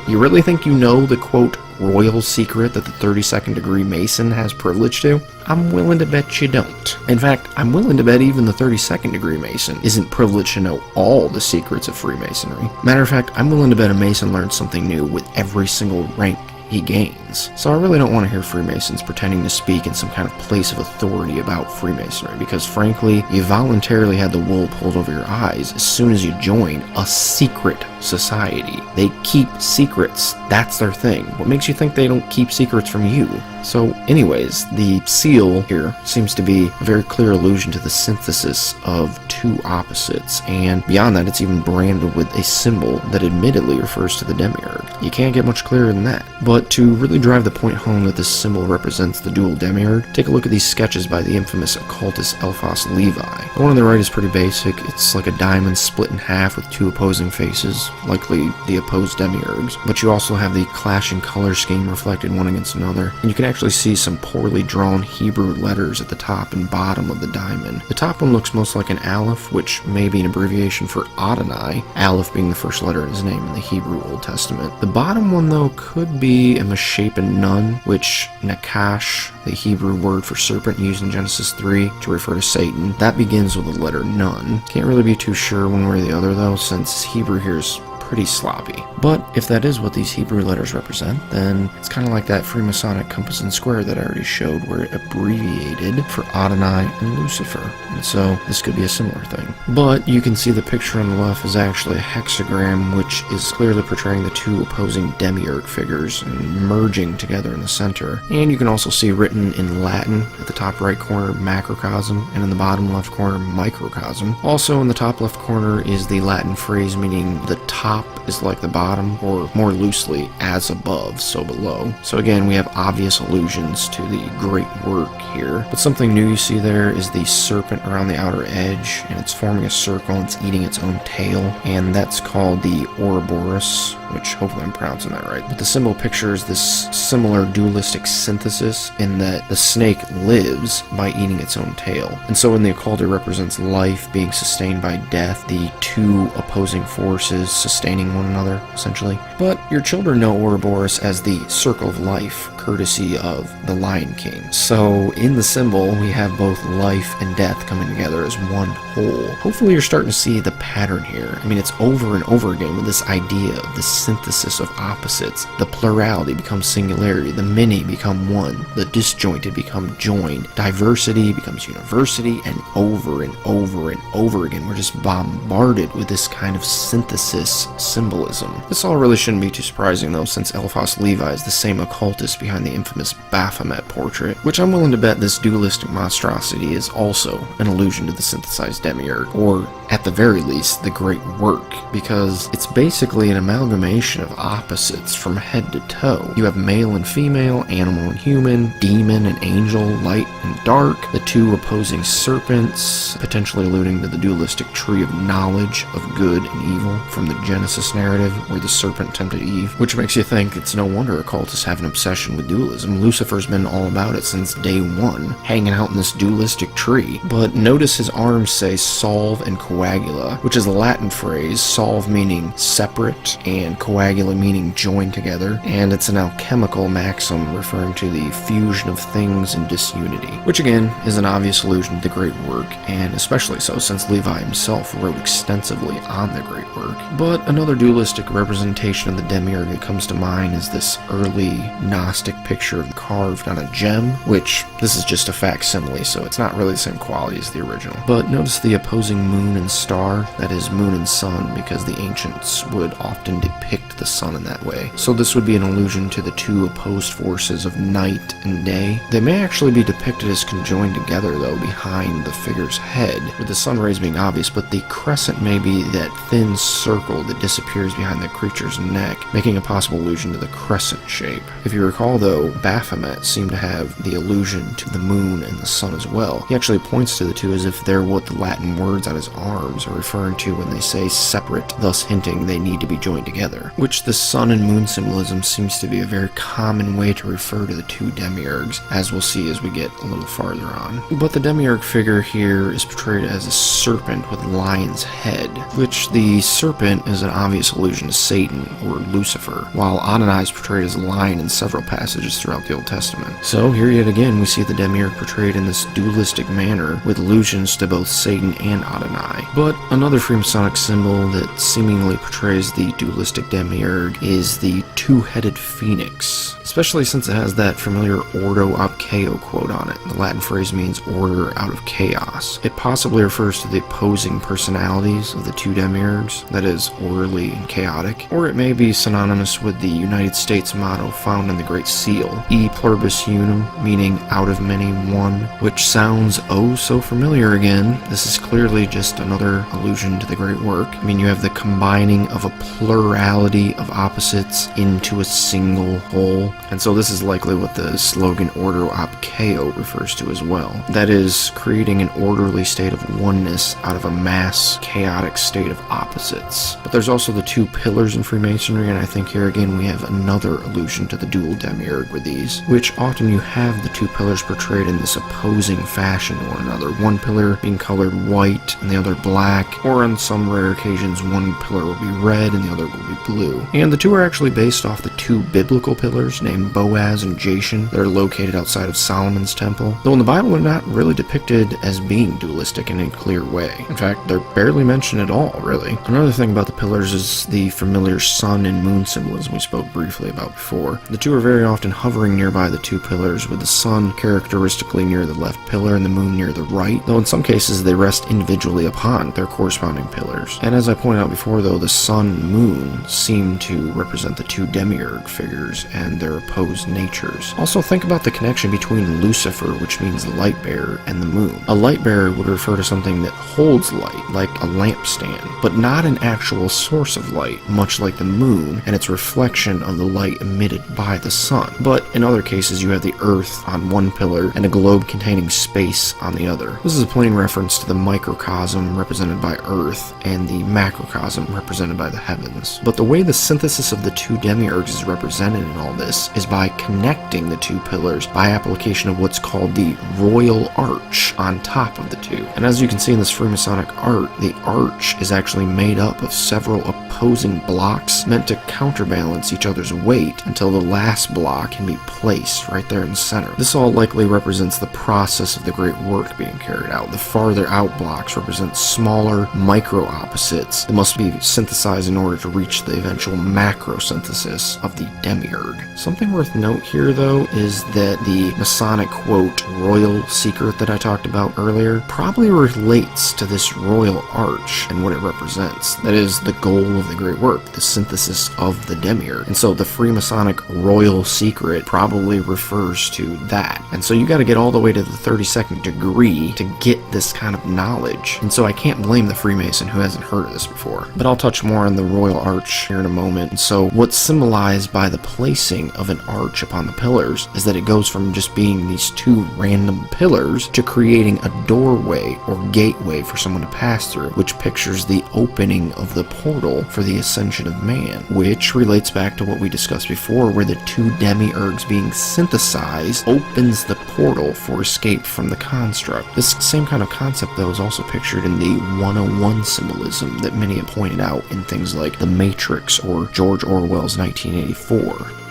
You really think you know the, quote, royal secret that the 32nd degree Mason has privilege to? I'm willing to bet you don't. In fact, I'm willing to bet even the 32nd degree Mason isn't privileged to know all the secrets of Freemasonry. Matter of fact, I'm willing to bet a Mason learns something new with every single rank he gains. So I really don't want to hear Freemasons pretending to speak in some kind of place of authority about Freemasonry, because frankly, you voluntarily had the wool pulled over your eyes as soon as you joined a secret society. They keep secrets. That's their thing. What makes you think they don't keep secrets from you? So anyways, the seal here seems to be a very clear allusion to the synthesis of two opposites, and beyond that, it's even branded with a symbol that admittedly refers to the demiurge. You can't get much clearer than that. But to really drive the point home that this symbol represents the dual demiurge, take a look at these sketches by the infamous occultist Eliphas Levi. The one on the right is pretty basic. It's like a diamond split in half with two opposing faces, likely the opposed demiurges. But you also have the clashing color scheme reflected one against another, and you can actually see some poorly drawn Hebrew letters at the top and bottom of the diamond. The top one looks most like an aleph, which may be an abbreviation for Adonai, aleph being the first letter in his name in the Hebrew Old Testament. The bottom one, though, could be a misshapen nun, which Nakash, the Hebrew word for serpent used in Genesis 3 to refer to Satan, that begins with the letter nun. Can't really be too sure one way or the other, though, since Hebrew here is pretty sloppy. But if that is what these Hebrew letters represent, then it's kind of like that Freemasonic compass and square that I already showed, where it abbreviated for Adonai and Lucifer. And so this could be a similar thing. But you can see the picture on the left is actually a hexagram, which is clearly portraying the two opposing demiurge figures and merging together in the center. And you can also see written in Latin at the top right corner, macrocosm, and in the bottom left corner, microcosm. Also in the top left corner is the Latin phrase meaning the top is like the bottom, or more loosely, as above, so below. So again, we have obvious allusions to the great work here. But something new you see there is the serpent around the outer edge, and it's forming a circle and it's eating its own tail, and that's called the Ouroboros, which hopefully I'm pronouncing that right. But the symbol pictures this similar dualistic synthesis in that the snake lives by eating its own tail. And so in the occult, it represents life being sustained by death, the two opposing forces sustaining one another, essentially. But your children know Ouroboros as the circle of life, courtesy of the Lion King. So in the symbol, we have both life and death coming together as one whole. Hopefully you're starting to see the pattern here. I mean, it's over and over again with this idea of the synthesis of opposites. The plurality becomes singularity, the many become one, the disjointed become joined, diversity becomes university, and over and over and over again, we're just bombarded with this kind of synthesis symbolism. This all really shouldn't be too surprising though, since Eliphas Levi is the same occultist behind the infamous Baphomet portrait, which I'm willing to bet this dualistic monstrosity is also an allusion to the synthesized demiurge, or at the very least, the great work, because it's basically an amalgamation of opposites from head to toe. You have male and female, animal and human, demon and angel, light and dark, the two opposing serpents, potentially alluding to the dualistic tree of knowledge of good and evil from the Genesis narrative where the serpent tempted Eve, which makes you think it's no wonder occultists have an obsession with dualism. Lucifer's been all about it since day one, hanging out in this dualistic tree. But notice his arms say solve and coagula, which is a Latin phrase, solve meaning separate and coagula meaning joined together, and it's an alchemical maxim referring to the fusion of things in disunity, which again is an obvious allusion to the great work, and especially so since Levi himself wrote extensively on the great work. But another dualistic representation of the demiurge that comes to mind is this early Gnostic picture carved on a gem, which this is just a facsimile, so it's not really the same quality as the original. But notice the opposing moon and star, that is moon and sun, because the ancients would often depict the sun in that way. So this would be an allusion to the two opposed forces of night and day. They may actually be depicted as conjoined together though behind the figure's head, with the sun rays being obvious, but the crescent may be that thin circle that disappears behind the creature's neck, making a possible allusion to the crescent shape. If you recall though, Baphomet seemed to have the allusion to the moon and the sun as well. He actually points to the two as if they're what the Latin words on his arms are referring to when they say separate, thus hinting they need to be joined together, which the sun and moon symbolism seems to be a very common way to refer to the two demiurges, as we'll see as we get a little farther on. But the demiurge figure here is portrayed as a serpent with a lion's head, which the serpent is an obvious allusion to Satan or Lucifer, while Adonai is portrayed as a lion in several passages throughout the Old Testament. So here yet again we see the demiurge portrayed in this dualistic manner with allusions to both Satan and Adonai. But another Freemasonic symbol that seemingly portrays the dualistic demiurge is the two-headed phoenix, especially since it has that familiar Ordo ab Chaos quote on it. The Latin phrase means order out of chaos. It possibly refers to the opposing personalities of the two demiurges, that is, orderly and chaotic, or it may be synonymous with the United States motto found in the Great Seal, E pluribus unum, meaning out of many one, which sounds oh so familiar again. This is clearly just another allusion to the great work. I mean, you have the combining of a plurality of opposites into a single whole, and so this is likely what the slogan Ordo ab Chaos refers to as well. That is, creating an orderly state of oneness out of a mass, chaotic state of opposites. But there's also the two pillars in Freemasonry, and I think here again we have another allusion to the dual demiurge with these, which often you have the two pillars portrayed in this opposing fashion to one another, one pillar being colored white and the other black, or on some rare occasions one pillar will be red and the other will be blue. And the two are actually based off the two biblical pillars named Boaz and Jashan that are located outside of Solomon's temple, though in the Bible they're not really depicted as being dualistic in a clear way. In fact, they're barely mentioned at all, really. Another thing about the pillars is the familiar sun and moon symbolism we spoke briefly about before. The two are very often hovering nearby the two pillars, with the sun characteristically near the left pillar and the moon near the right, though in some cases they rest individually upon their corresponding pillars. And as I pointed out before though, the sun and moon seem to represent the two demiurge figures and their opposed natures. Also think about the connection between Lucifer, which means light bearer, and the moon. A light bearer would refer to something that holds light, like a lampstand, but not an actual source of light, much like the moon and its reflection of the light emitted by the sun. But in other cases you have the earth on on one pillar and a globe containing space on the other. This is a plain reference to the microcosm represented by Earth and the macrocosm represented by the heavens. But the way the synthesis of the two demiurges is represented in all this is by connecting the two pillars by application of what's called the royal arch on top of the two. And as you can see in this Freemasonic art, the arch is actually made up of several opposing blocks meant to counterbalance each other's weight until the last block can be placed right there in the center. This all likely represents the process of the great work being carried out. The farther out blocks represent smaller micro opposites that must be synthesized in order to reach the eventual macro synthesis of the demiurge. Something worth note here though is that the Masonic quote royal secret that I talked about earlier probably relates to this royal arch and what it represents. That is the goal of the great work, the synthesis of the demiurge. And so the Freemasonic royal secret probably refers to that. And so you got to get all the way to the 32nd degree to get this kind of knowledge. And so I can't blame the Freemason who hasn't heard of this before. But I'll touch more on the royal arch here in a moment. And so what's symbolized by the placing of an arch upon the pillars is that it goes from just being these two random pillars to creating a doorway or gateway for someone to pass through, which pictures the opening of the portal for the ascension of man, which relates back to what we discussed before, where the two demiurges being synthesized opens the portal for escape from the construct. This same kind of concept though is also pictured in the 101 symbolism that many have pointed out in things like The Matrix or George Orwell's 1984.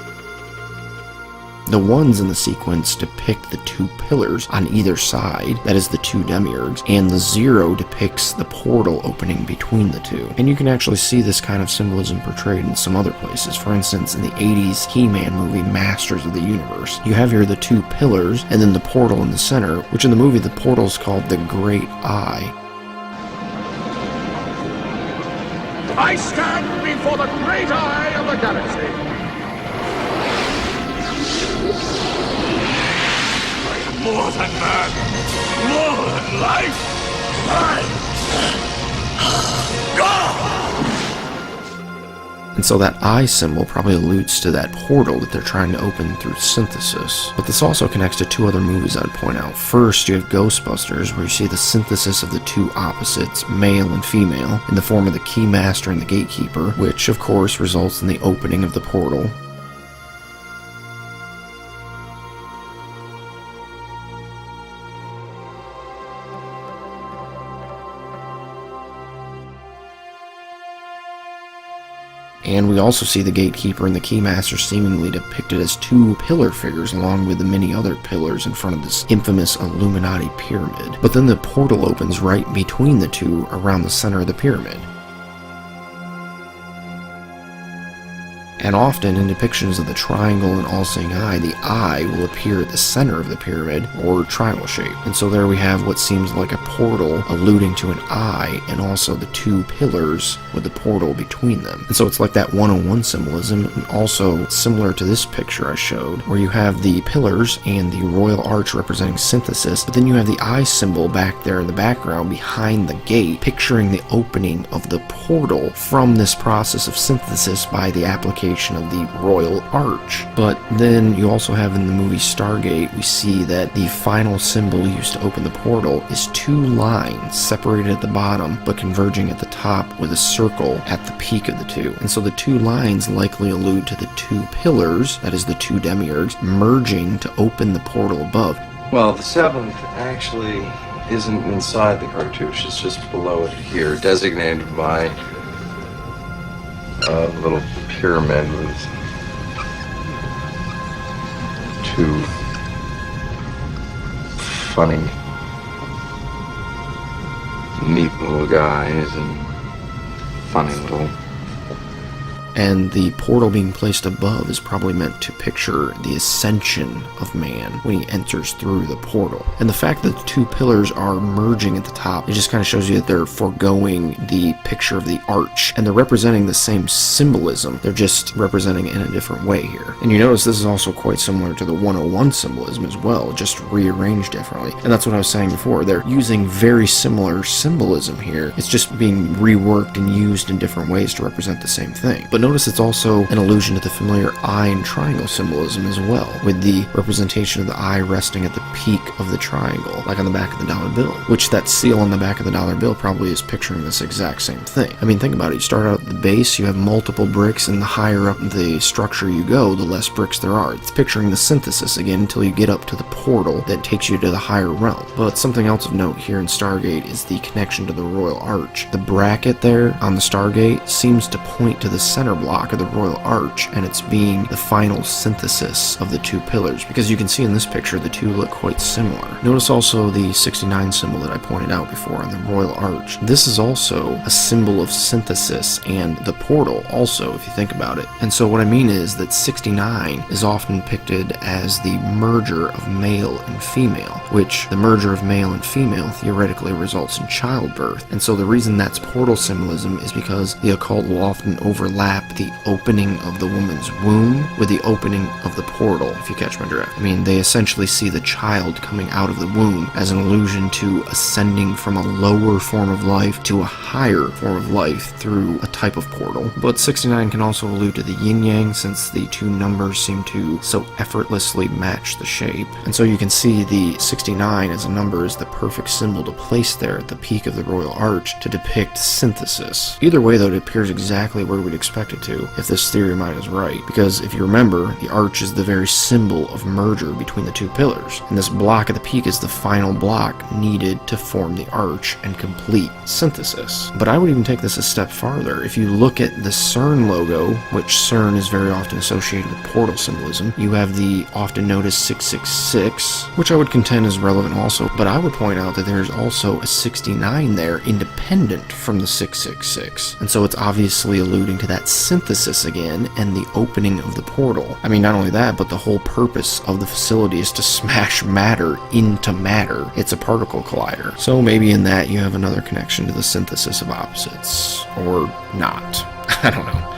The ones in the sequence depict the two pillars on either side, that is the two demiurges, and the 0 depicts the portal opening between the two. And you can actually see this kind of symbolism portrayed in some other places. For instance, in the 80s He-Man movie Masters of the Universe, you have here the two pillars and then the portal in the center, which in the movie the portal is called the Great Eye. I stand before the great eye of the galaxy. More than man, more than life, And so that eye symbol probably alludes to that portal that they're trying to open through synthesis. But this also connects to two other movies I'd point out. First, you have Ghostbusters, where you see the synthesis of the two opposites, male and female, in the form of the Keymaster and the Gatekeeper, which of course results in the opening of the portal. And we also see the Gatekeeper and the Keymaster seemingly depicted as two pillar figures along with the many other pillars in front of this infamous Illuminati pyramid. But then the portal opens right between the two around the center of the pyramid. And often in depictions of the triangle and all-seeing eye, the eye will appear at the center of the pyramid or triangle shape. And so there we have what seems like a portal alluding to an eye and also the two pillars with the portal between them. And so it's like that 101 symbolism, and also similar to this picture I showed, where you have the pillars and the royal arch representing synthesis, but then you have the eye symbol back there in the background behind the gate, picturing the opening of the portal from this process of synthesis by the application of the royal arch. But then you also have in the movie Stargate, we see that the final symbol used to open the portal is two lines separated at the bottom but converging at the top with a circle at the peak of the two. And so the two lines likely allude to the two pillars, that is the two demiurges, merging to open the portal above. Well, the seventh actually isn't inside the cartouche, it's just below it here, designated by a little pyramid with two funny, neat little guys and funny little... And the portal being placed above is probably meant to picture the ascension of man when he enters through the portal. And the fact that the two pillars are merging at the top, it just kind of shows you that they're foregoing the picture of the arch. And they're representing the same symbolism, they're just representing it in a different way here. And you notice this is also quite similar to the 101 symbolism as well, just rearranged differently. And that's what I was saying before, they're using very similar symbolism here. It's just being reworked and used in different ways to represent the same thing. But notice it's also an allusion to the familiar eye and triangle symbolism as well, with the representation of the eye resting at the peak of the triangle, like on the back of the dollar bill, which that seal on the back of the dollar bill probably is picturing this exact same thing. I mean, think about it. You start out at the base, you have multiple bricks, and the higher up the structure you go, the less bricks there are. It's picturing the synthesis again until you get up to the portal that takes you to the higher realm. But something else of note here in Stargate is the connection to the Royal Arch. The bracket there on the Stargate seems to point to the center block of the Royal Arch, and it's being the final synthesis of the two pillars, because you can see in this picture the two look quite similar. Notice also the 69 symbol that I pointed out before on the Royal Arch. This is also a symbol of synthesis, and the portal also, if you think about it. And so what I mean is that 69 is often depicted as the merger of male and female, which the merger of male and female theoretically results in childbirth. And so the reason that's portal symbolism is because the occult will often overlap the opening of the woman's womb with the opening of the portal, if you catch my drift. I mean, they essentially see the child coming out of the womb as an allusion to ascending from a lower form of life to a higher form of life through a type of portal. But 69 can also allude to the yin-yang, since the two numbers seem to so effortlessly match the shape. And so you can see the 69 as a number is the perfect symbol to place there at the peak of the Royal Arch to depict synthesis. Either way though, it appears exactly where we'd expect it to, if this theory of mine is right, because if you remember, the arch is the very symbol of merger between the two pillars, and this block at the peak is the final block needed to form the arch and complete synthesis. But I would even take this a step farther. If you look at the CERN logo, which CERN is very often associated with portal symbolism, you have the often noticed 666, which I would contend is relevant also, but I would point out that there's also a 69 there independent from the 666, and so it's obviously alluding to that synthesis again and the opening of the portal. I mean, not only that, but the whole purpose of the facility is to smash matter into matter. It's a particle collider. So maybe in that you have another connection to the synthesis of opposites, or not. I don't know.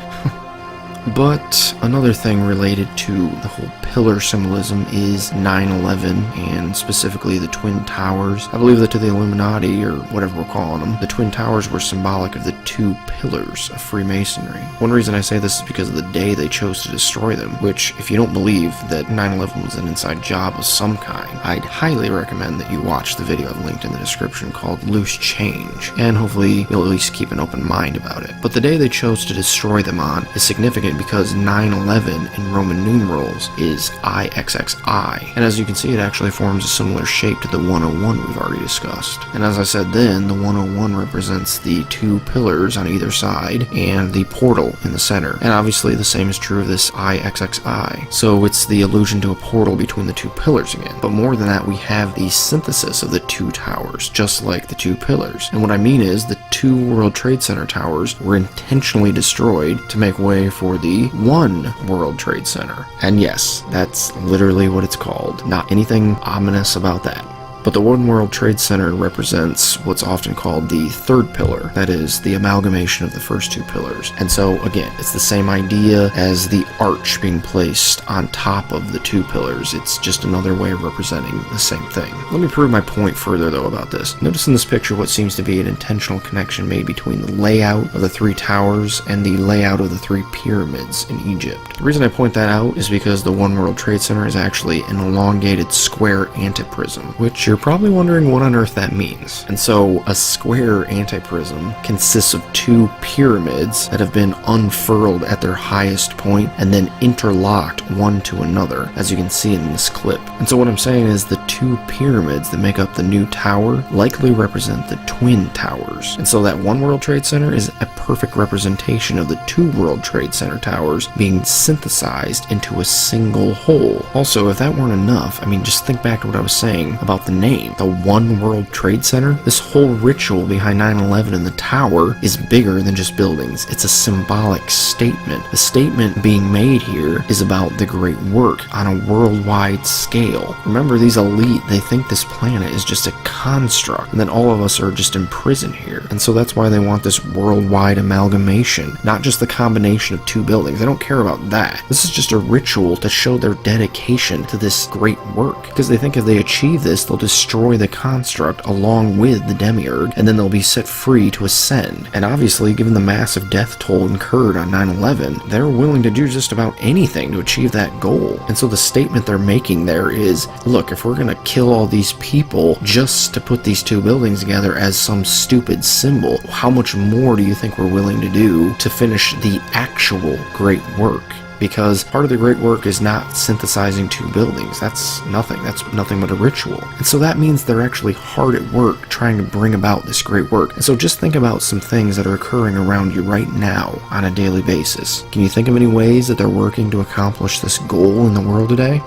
But another thing related to the whole pillar symbolism is 9/11, and specifically the Twin Towers. I believe that to the Illuminati, or whatever we're calling them, the Twin Towers were symbolic of the two pillars of Freemasonry. One reason I say this is because of the day they chose to destroy them, which, if you don't believe that 9/11 was an inside job of some kind, I'd highly recommend that you watch the video I've linked in the description called Loose Change, and hopefully you'll at least keep an open mind about it. But the day they chose to destroy them on is significant because 9/11 in Roman numerals is IXXI, and as you can see, it actually forms a similar shape to the 101 we've already discussed. And as I said then, the 101 represents the two pillars on either side and the portal in the center, and obviously the same is true of this IXXI, so it's the allusion to a portal between the two pillars again. But more than that, we have the synthesis of the two towers, just like the two pillars. And what I mean is the two World Trade Center towers were intentionally destroyed to make way for the One World Trade Center. And yes, that's literally what it's called. Not anything ominous about that. But the One World Trade Center represents what's often called the third pillar, that is, the amalgamation of the first two pillars. And so, again, it's the same idea as the arch being placed on top of the two pillars. It's just another way of representing the same thing. Let me prove my point further, though, about this. Notice in this picture what seems to be an intentional connection made between the layout of the three towers and the layout of the three pyramids in Egypt. The reason I point that out is because the One World Trade Center is actually an elongated square antiprism, which you're probably wondering what on earth that means. And so a square antiprism consists of two pyramids that have been unfurled at their highest point and then interlocked one to another, as you can see in this clip. And so what I'm saying is the two pyramids that make up the new tower likely represent the Twin Towers. And so that One World Trade Center is a perfect representation of the two World Trade Center towers being synthesized into a single whole. Also, if that weren't enough, I mean, just think back to what I was saying about the name, the One World Trade Center. This whole ritual behind 9/11 and the tower is bigger than just buildings. It's a symbolic statement. The statement being made here is about the great work on a worldwide scale. Remember, these elite, they think this planet is just a construct and that all of us are just imprisoned here. And so that's why they want this worldwide amalgamation, not just the combination of two buildings. They don't care about that. This is just a ritual to show their dedication to this great work, because they think if they achieve this, they'll destroy the construct along with the demiurge, and then they'll be set free to ascend. And obviously, given the massive death toll incurred on 9/11, they're willing to do just about anything to achieve that goal. And so the statement they're making there is, look, if we're going to kill all these people just to put these two buildings together as some stupid symbol, how much more do you think we're willing to do to finish the actual great work? Because part of the great work is not synthesizing two buildings. That's nothing but a ritual. And so that means they're actually hard at work trying to bring about this great work. And so just think about some things that are occurring around you right now on a daily basis. Can you think of any ways that they're working to accomplish this goal in the world today?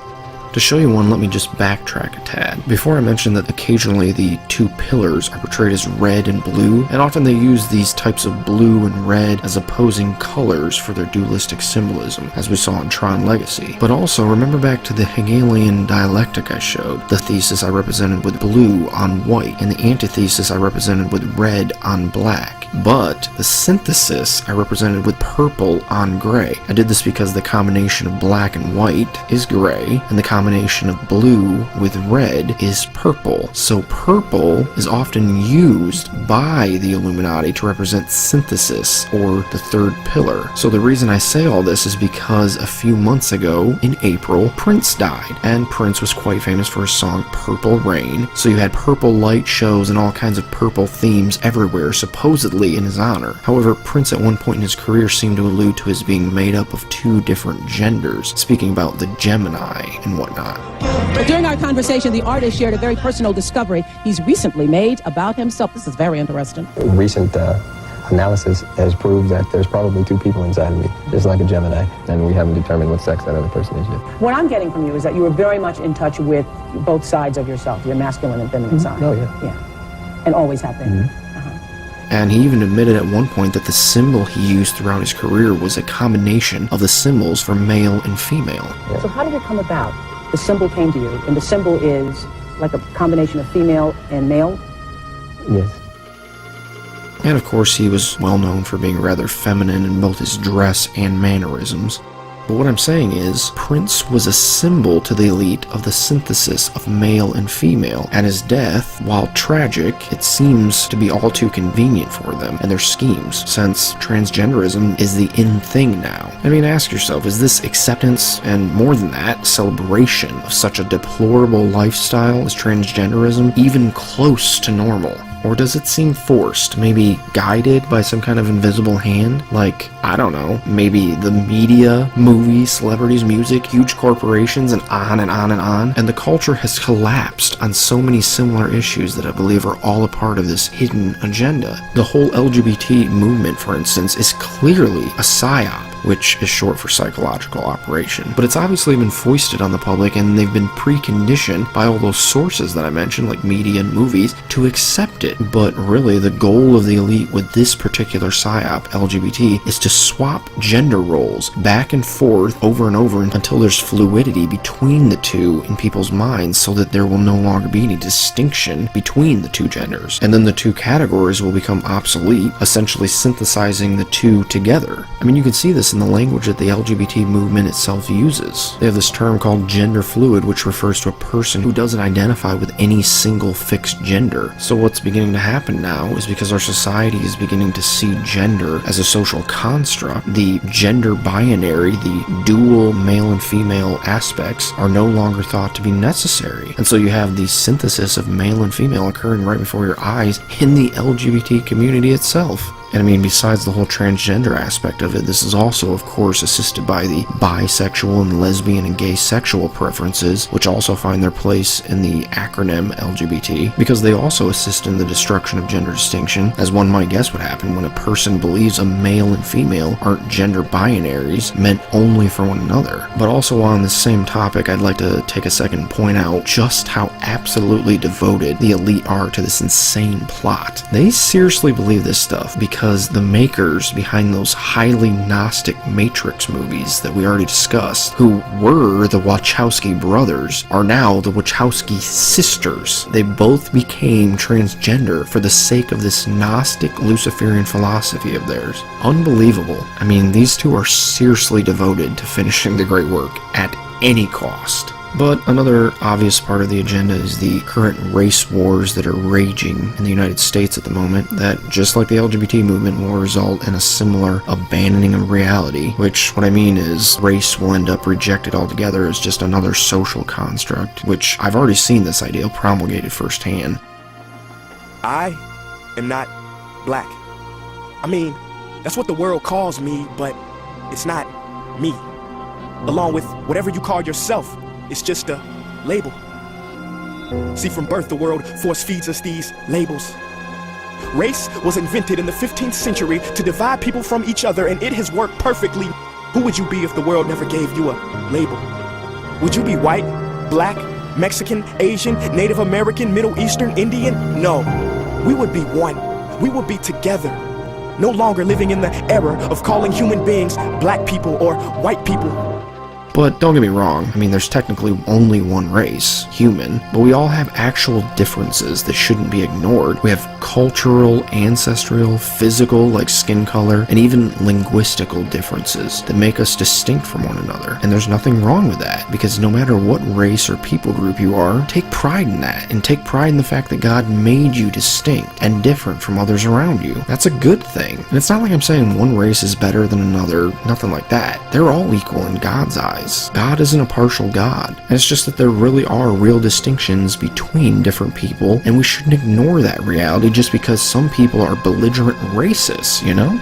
To show you one, let me just backtrack a tad. Before I mentioned that occasionally the two pillars are portrayed as red and blue, and often they use these types of blue and red as opposing colors for their dualistic symbolism, as we saw in Tron Legacy. But also, remember back to the Hegelian Dialectic I showed. The thesis I represented with blue on white, and the antithesis I represented with red on black. But the synthesis I represented with purple on gray. I did this because the combination of black and white is gray, and the combination of blue with red is purple. So purple is often used by the Illuminati to represent synthesis, or the third pillar. So the reason I say all this is because a few months ago, in April, Prince died, and Prince was quite famous for his song Purple Rain. So you had purple light shows and all kinds of purple themes everywhere, supposedly in his honor. However, Prince at one point in his career seemed to allude to his being made up of two different genders, speaking about the Gemini and whatnot. But during our conversation, the artist shared a very personal discovery he's recently made about himself. This is very interesting. Recent analysis has proved that there's probably two people inside of me, just like a Gemini, and we haven't determined what sex that other person is yet. What I'm getting from you is that you were very much in touch with both sides of yourself, your masculine and feminine side. Oh, yeah. Yeah. And always have been. And he even admitted at one point that the symbol he used throughout his career was a combination of the symbols for male and female. Yeah. So how did it come about? The symbol came to you, and the symbol is like a combination of female and male? Yes. And of course, he was well known for being rather feminine in both his dress and mannerisms. But what I'm saying is, Prince was a symbol to the elite of the synthesis of male and female, and his death, while tragic, it seems to be all too convenient for them and their schemes, since transgenderism is the in thing now. I mean, ask yourself, is this acceptance, and more than that, celebration of such a deplorable lifestyle as transgenderism even close to normal? Or does it seem forced, maybe guided by some kind of invisible hand? Like, I don't know, maybe the media, movies, celebrities, music, huge corporations, and on and on and on. And the culture has collapsed on so many similar issues that I believe are all a part of this hidden agenda. The whole LGBT movement, for instance, is clearly a psyop, which is short for psychological operation. But it's obviously been foisted on the public, and they've been preconditioned by all those sources that I mentioned, like media and movies, to accept it. But really, the goal of the elite with this particular psyop, LGBT, is to swap gender roles back and forth over and over until there's fluidity between the two in people's minds, so that there will no longer be any distinction between the two genders. And then the two categories will become obsolete, essentially synthesizing the two together. I mean, you can see this in the language that the LGBT movement itself uses. They have this term called gender fluid, which refers to a person who doesn't identify with any single fixed gender. So what's beginning to happen now is, because our society is beginning to see gender as a social construct, the gender binary, the dual male and female aspects, are no longer thought to be necessary. And so you have the synthesis of male and female occurring right before your eyes in the LGBT community itself. And I mean, besides the whole transgender aspect of it, this is also, of course, assisted by the bisexual and lesbian and gay sexual preferences, which also find their place in the acronym LGBT, because they also assist in the destruction of gender distinction, as one might guess would happen when a person believes a male and female aren't gender binaries meant only for one another. But also on the same topic, I'd like to take a second and point out just how absolutely devoted the elite are to this insane plot. They seriously believe this stuff, because the makers behind those highly Gnostic Matrix movies that we already discussed, who were the Wachowski brothers, are now the Wachowski sisters. They both became transgender for the sake of this Gnostic Luciferian philosophy of theirs. Unbelievable. I mean, these two are seriously devoted to finishing the great work at any cost. But another obvious part of the agenda is the current race wars that are raging in the United States at the moment that, just like the LGBT movement, will result in a similar abandoning of reality, which what I mean is race will end up rejected altogether as just another social construct, which I've already seen this idea promulgated firsthand. I am not black. I mean, that's what the world calls me, but it's not me. Along with whatever you call yourself, it's just a label. See, from birth, the world force feeds us these labels. Race was invented in the 15th century to divide people from each other, and it has worked perfectly. Who would you be if the world never gave you a label? Would you be white, black, Mexican, Asian, Native American, Middle Eastern, Indian? No. We would be one. We would be together. No longer living in the era of calling human beings black people or white people. But don't get me wrong, I mean, there's technically only one race, human, but we all have actual differences that shouldn't be ignored. We have cultural, ancestral, physical, like skin color, and even linguistical differences that make us distinct from one another. And there's nothing wrong with that, because no matter what race or people group you are, take pride in that, and take pride in the fact that God made you distinct and different from others around you. That's a good thing. And it's not like I'm saying one race is better than another, nothing like that. They're all equal in God's eyes. God isn't a partial God, and it's just that there really are real distinctions between different people, and we shouldn't ignore that reality just because some people are belligerent racists, you know?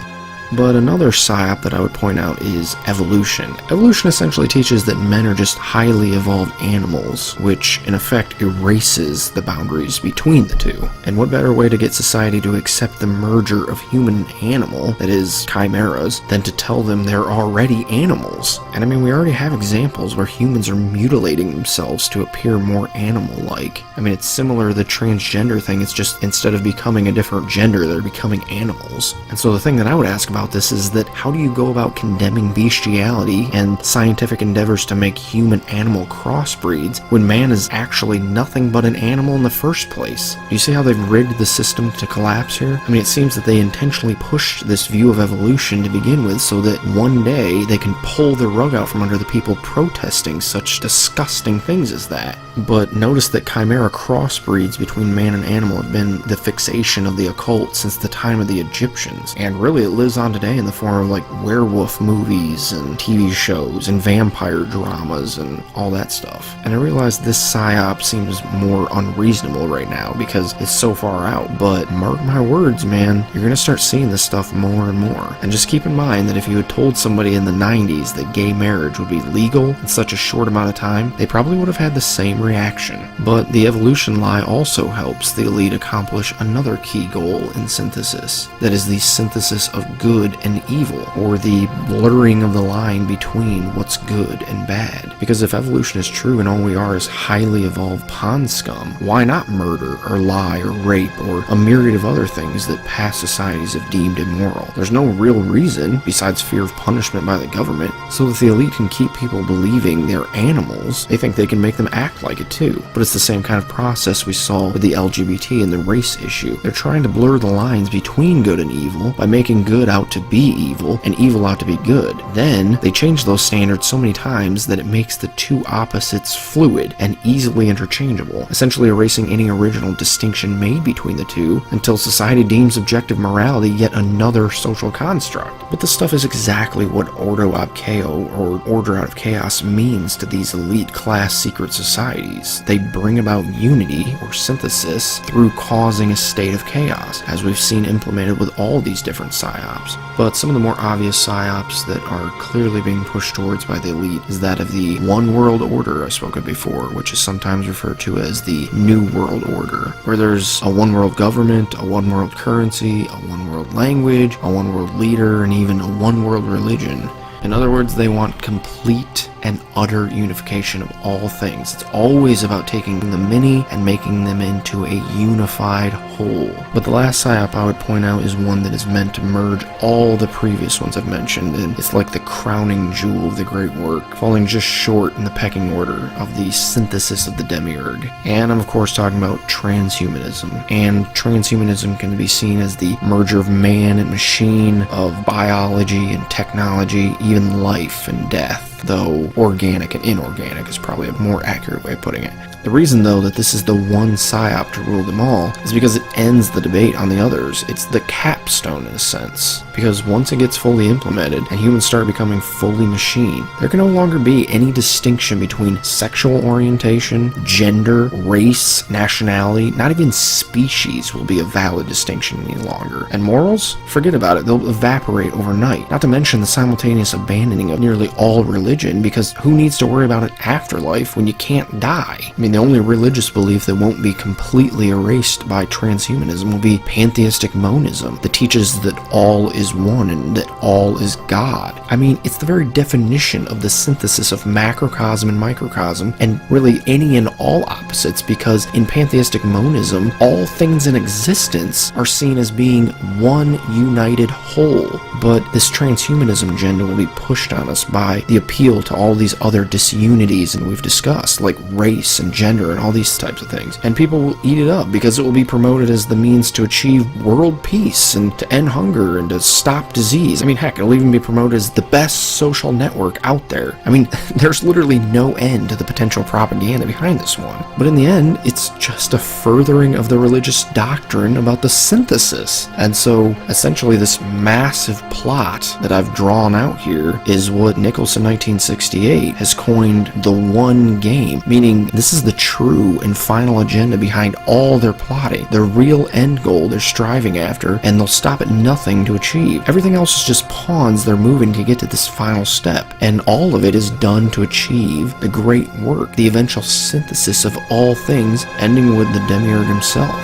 But another psyop that I would point out is evolution. Evolution essentially teaches that men are just highly evolved animals, which in effect erases the boundaries between the two. And what better way to get society to accept the merger of human and animal, that is, chimeras, than to tell them they're already animals? And I mean, we already have examples where humans are mutilating themselves to appear more animal-like. I mean, it's similar to the transgender thing, it's just instead of becoming a different gender, they're becoming animals. And so the thing that I would ask about this is that how do you go about condemning bestiality and scientific endeavors to make human-animal crossbreeds when man is actually nothing but an animal in the first place? Do you see how they've rigged the system to collapse here? I mean, it seems that they intentionally pushed this view of evolution to begin with so that one day they can pull the rug out from under the people protesting such disgusting things as that. But notice that chimera crossbreeds between man and animal have been the fixation of the occult since the time of the Egyptians, and really it lives on today in the form of like werewolf movies and TV shows and vampire dramas and all that stuff. And I realize this psyop seems more unreasonable right now because it's so far out, but mark my words, man, you're gonna start seeing this stuff more and more. And just keep in mind that if you had told somebody in the 90s that gay marriage would be legal in such a short amount of time, they probably would have had the same reaction. But the evolution lie also helps the elite accomplish another key goal in synthesis, that is the synthesis of good and evil, or the blurring of the line between what's good and bad. Because if evolution is true and all we are is highly evolved pond scum, why not murder or lie or rape or a myriad of other things that past societies have deemed immoral? There's no real reason, besides fear of punishment by the government, so that the elite can keep people believing they're animals. They think they can make them act like it too. But it's the same kind of process we saw with the LGBT and the race issue. They're trying to blur the lines between good and evil by making good out to be evil and evil out to be good. Then they change those standards so many times that it makes the two opposites fluid and easily interchangeable, essentially erasing any original distinction made between the two until society deems objective morality yet another social construct. But this stuff is exactly what ordo ab chao, or order out of chaos, means to these elite class secret societies. They bring about unity or synthesis through causing a state of chaos, as we've seen implemented with all these different psyops. But some of the more obvious psyops that are clearly being pushed towards by the elite is that of the one world order I spoke of before, which is sometimes referred to as the New World Order, where there's a one world government, a one world currency, a one world language, a one world leader, and even a one world religion. In other words, they want complete and utter unification of all things. It's always about taking the many and making them into a unified whole. But the last psyop I would point out is one that is meant to merge all the previous ones I've mentioned, and it's like the crowning jewel of the great work, falling just short in the pecking order of the synthesis of the demiurge. And I'm of course talking about transhumanism. And transhumanism can be seen as the merger of man and machine, of biology and technology, even life and death. though organic and inorganic is probably a more accurate way of putting it. The reason, though, that this is the one psyop to rule them all is because it ends the debate on the others. It's the capstone, in a sense. Because once it gets fully implemented and humans start becoming fully machine, there can no longer be any distinction between sexual orientation, gender, race, nationality, not even species will be a valid distinction any longer. And morals? Forget about it. They'll evaporate overnight. Not to mention the simultaneous abandoning of nearly all religion, because who needs to worry about an afterlife when you can't die? I mean, the only religious belief that won't be completely erased by transhumanism will be pantheistic monism, that teaches that all is one and that all is God. I mean, it's the very definition of the synthesis of macrocosm and microcosm, and really any and all opposites, because in pantheistic monism, all things in existence are seen as being one united whole. But this transhumanism agenda will be pushed on us by the appeal to all these other disunities and we've discussed, like race and gender and all these types of things. And people will eat it up because it will be promoted as the means to achieve world peace and to end hunger and to stop disease. I mean, heck, it'll even be promoted as the best social network out there. I mean, there's literally no end to the potential propaganda behind this one. But in the end, it's just a furthering of the religious doctrine about the synthesis. And so, essentially, this massive plot that I've drawn out here is what Nichols in 1968 has coined the one game, meaning this is the true and final agenda behind all their plotting, the real end goal they're striving after, and they'll stop at nothing to achieve. Everything else is just pawns they're moving to get to this final step, and all of it is done to achieve the great work, the eventual synthesis of all things, ending with the demiurge himself.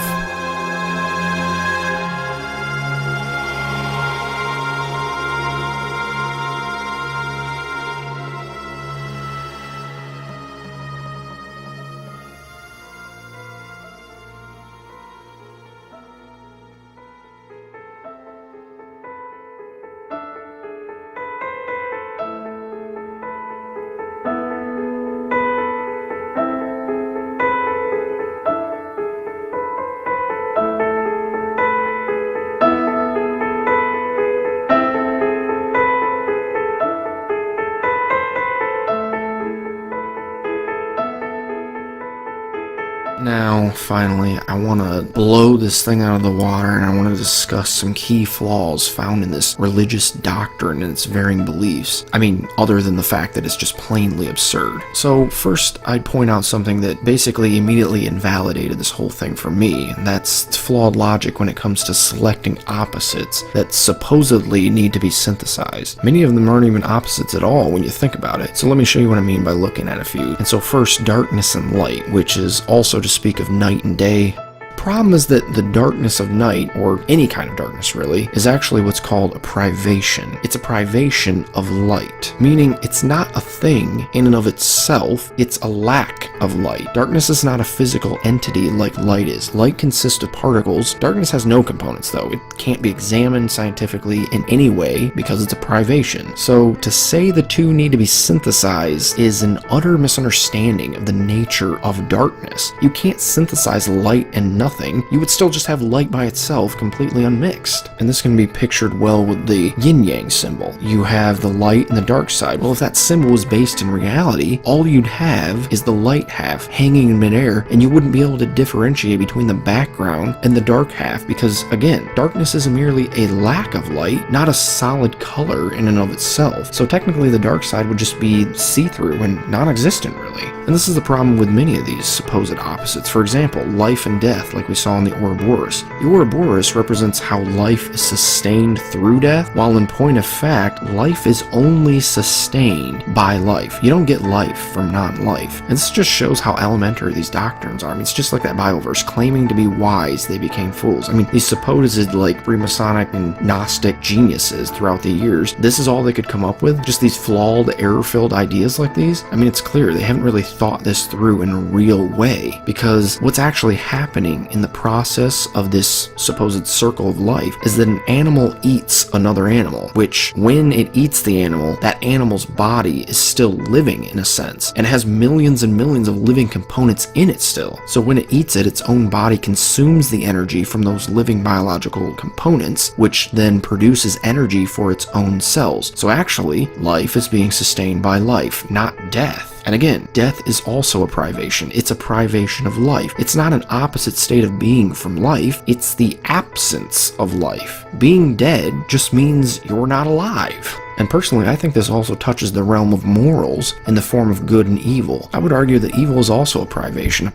Now, finally, I want to blow this thing out of the water, and I want to discuss some key flaws found in this religious doctrine and its varying beliefs. I mean, other than the fact that it's just plainly absurd. So, first, I'd point out something that basically immediately invalidated this whole thing for me, and that's flawed logic when it comes to selecting opposites that supposedly need to be synthesized. Many of them aren't even opposites at all when you think about it. So let me show you what I mean by looking at a few. And so first, darkness and light, which is also to speak of night and day. Problem is that the darkness of night, or any kind of darkness really, is actually what's called a privation. It's a privation of light, meaning it's not a thing in and of itself, it's a lack of light. Darkness is not a physical entity like light is. Light consists of particles. Darkness has no components though. It can't be examined scientifically in any way because it's a privation. So to say the two need to be synthesized is an utter misunderstanding of the nature of darkness. You can't synthesize light and nothing. You would still just have light by itself, completely unmixed. And this can be pictured well with the yin-yang symbol. You have the light and the dark side. Well, if that symbol was based in reality, all you'd have is the light half hanging in midair, and you wouldn't be able to differentiate between the background and the dark half, because again, darkness is merely a lack of light, not a solid color in and of itself. So technically the dark side would just be see-through and non-existent really. And this is the problem with many of these supposed opposites. For example, life and death, like we saw in the Ouroboros. The Ouroboros represents how life is sustained through death, while in point of fact, life is only sustained by life. You don't get life from non-life. And this just shows how elementary these doctrines are. I mean, it's just like that Bible verse, claiming to be wise, they became fools. I mean, these supposed like Freemasonic and Gnostic geniuses throughout the years, this is all they could come up with? Just these flawed, error-filled ideas like these? I mean, it's clear they haven't really thought this through in a real way, because what's actually happening in the process of this supposed circle of life is that an animal eats another animal, which when it eats the animal, that animal's body is still living in a sense, and has millions and millions of living components in it still. So when it eats it, its own body consumes the energy from those living biological components, which then produces energy for its own cells. So actually, life is being sustained by life, not death. And again, death is also a privation. It's a privation of life. It's not an opposite state of being from life. It's the absence of life. Being dead just means you're not alive. And personally, I think this also touches the realm of morals in the form of good and evil. I would argue that evil is also a privation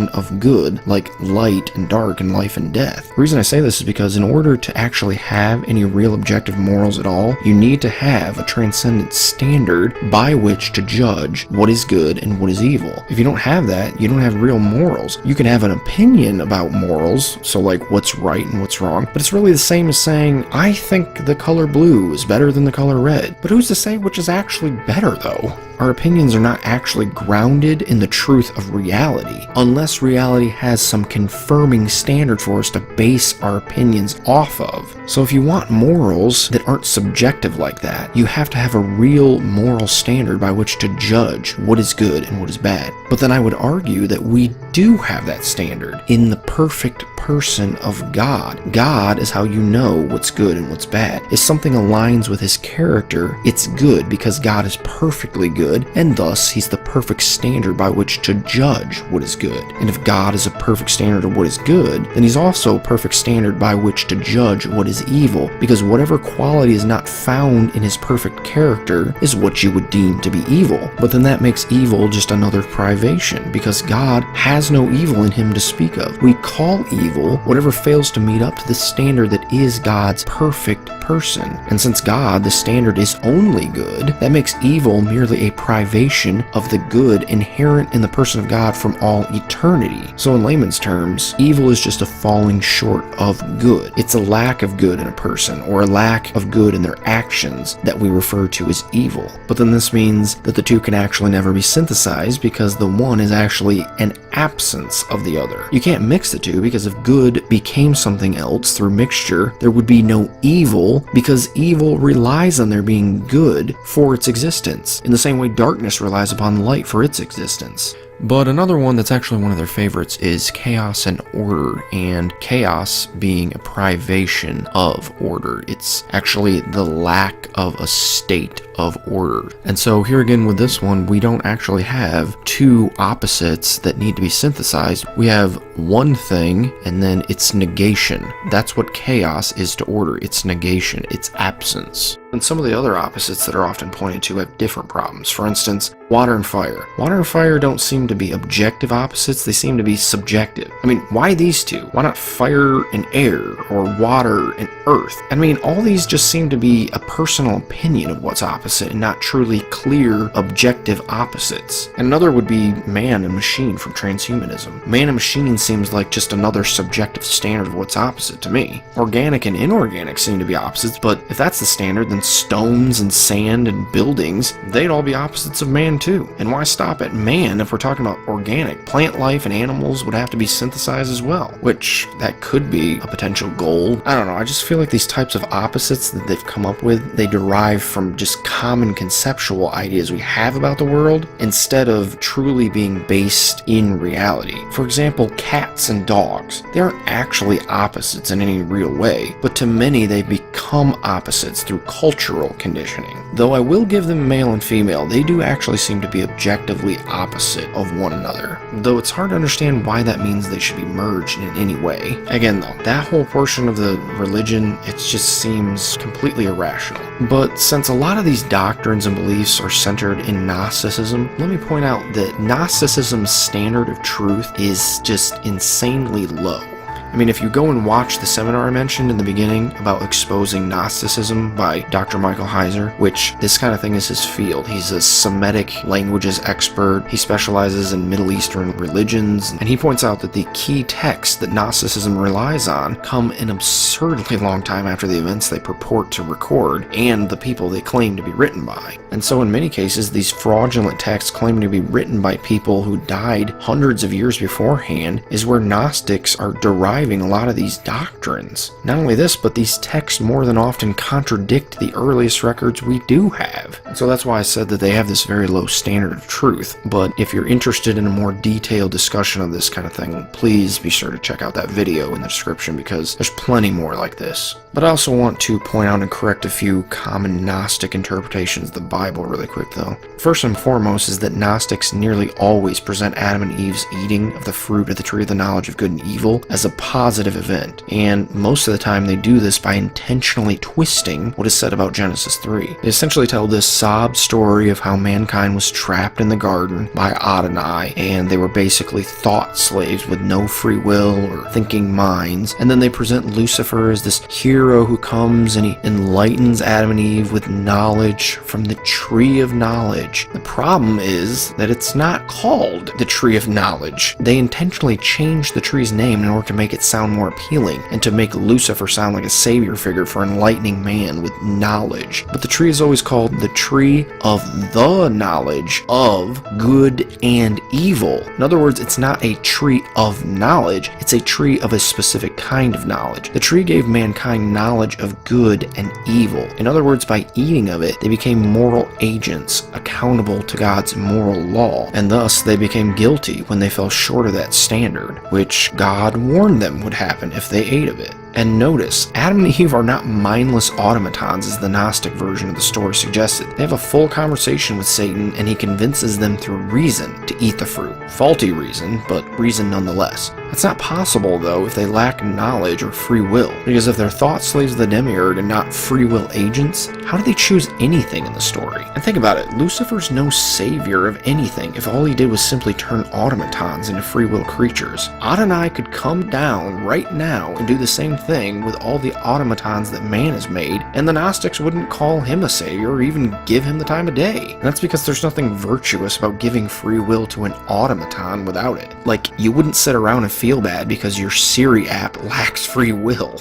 of good, like light and dark and life and death. The reason I say this is because in order to actually have any real objective morals at all, you need to have a transcendent standard by which to judge what is good and what is evil. If you don't have that, you don't have real morals. You can have an opinion about morals, so like what's right and what's wrong, but it's really the same as saying, I think the color blue is better than the color red. But who's to say which is actually better, though? Our opinions are not actually grounded in the truth of reality, unless reality has some confirming standard for us to base our opinions off of. So if you want morals that aren't subjective like that, you have to have a real moral standard by which to judge what is good and what is bad. But then I would argue that we do have that standard in the perfect person of God. God is how you know what's good and what's bad. If something aligns with his character, it's good because God is perfectly good, and thus he's the perfect standard by which to judge what is good. And if God is a perfect standard of what is good, then he's also a perfect standard by which to judge what is evil, because whatever quality is not found in his perfect character is what you would deem to be evil. But then that makes evil just another privation, because God has no evil in him to speak of. We call evil whatever fails to meet up to the standard that is God's perfect person. And since God, the standard, is only good, that makes evil merely a privation of the good inherent in the person of God from all eternity. So in layman's terms, evil is just a falling short of good. It's a lack of good in a person, or a lack of good in their actions, that we refer to as evil. But then this means that the two can actually never be synthesized, because the one is actually an absence of the other. You can't mix the two, because if good became something else through mixture, there would be no evil, because evil relies on there being good for its existence, in the same way darkness relies upon light for its existence. But another one that's actually one of their favorites is chaos and order, and chaos being a privation of order. It's actually the lack of a state of order. And so here again with this one, we don't actually have two opposites that need to be synthesized. We have one thing and then its negation. That's what chaos is to order. It's negation, it's absence. And some of the other opposites that are often pointed to have different problems. For instance, water and fire. Water and fire don't seem to be objective opposites, they seem to be subjective. I mean, why these two? Why not fire and air, or water and earth? I mean, all these just seem to be a personal opinion of what's opposite and not truly clear, objective opposites. And another would be man and machine from transhumanism. Man and machine seems like just another subjective standard of what's opposite to me. Organic and inorganic seem to be opposites, but if that's the standard, then stones and sand and buildings, they'd all be opposites of man too. And why stop at man if we're talking about organic? Plant life and animals would have to be synthesized as well, which that could be a potential goal. I don't know, I just feel like these types of opposites that they've come up with, they derive from just common conceptual ideas we have about the world instead of truly being based in reality. For example, cats and dogs, they aren't actually opposites in any real way, but to many they've become opposites through cultural conditioning. Though I will give them male and female, they do actually seem to be objectively opposite of one another, though it's hard to understand why that means they should be merged in any way. Again though, that whole portion of the religion, it just seems completely irrational. But since a lot of these doctrines and beliefs are centered in Gnosticism, let me point out that Gnosticism's standard of truth is just insanely low. I mean, if you go and watch the seminar I mentioned in the beginning about exposing Gnosticism by Dr. Michael Heiser, which this kind of thing is his field. He's a Semitic languages expert. He specializes in Middle Eastern religions, and he points out that the key texts that Gnosticism relies on come an absurdly long time after the events they purport to record and the people they claim to be written by. And so in many cases, these fraudulent texts claiming to be written by people who died hundreds of years beforehand is where Gnostics are deriving a lot of these doctrines. Not only this, but these texts more than often contradict the earliest records we do have. And so that's why I said that they have this very low standard of truth. But if you're interested in a more detailed discussion of this kind of thing, please be sure to check out that video in the description because there's plenty more like this. But I also want to point out and correct a few common Gnostic interpretations of the Bible really quick though. First and foremost is that Gnostics nearly always present Adam and Eve's eating of the fruit of the tree of the knowledge of good and evil as a positive event, and most of the time they do this by intentionally twisting what is said about Genesis 3. They essentially tell this sob story of how mankind was trapped in the garden by Adonai, and they were basically thought slaves with no free will or thinking minds, and then they present Lucifer as this hero who comes and he enlightens Adam and Eve with knowledge from the tree of knowledge. The problem is that it's not called the tree of knowledge. They intentionally changed the tree's name in order to make it sound more appealing and to make Lucifer sound like a savior figure for enlightening man with knowledge. But the tree is always called the tree of the knowledge of good and evil. In other words, it's not a tree of knowledge, it's a tree of a specific kind of knowledge. The tree gave mankind knowledge of good and evil. In other words, by eating of it, they became moral agents, accountable to God's moral law, and thus they became guilty when they fell short of that standard, which God warned them would happen if they ate of it. And notice, Adam and Eve are not mindless automatons as the Gnostic version of the story suggested. They have a full conversation with Satan and he convinces them through reason to eat the fruit. Faulty reason, but reason nonetheless. That's not possible though if they lack knowledge or free will, because if they're thought slaves of the demiurge and not free will agents, how do they choose anything in the story? And think about it, Lucifer's no savior of anything if all he did was simply turn automatons into free will creatures. Adonai could come down right now and do the same thing with all the automatons that man has made, and the Gnostics wouldn't call him a savior or even give him the time of day. And that's because there's nothing virtuous about giving free will to an automaton without it. Like, you wouldn't sit around and feel bad because your Siri app lacks free will.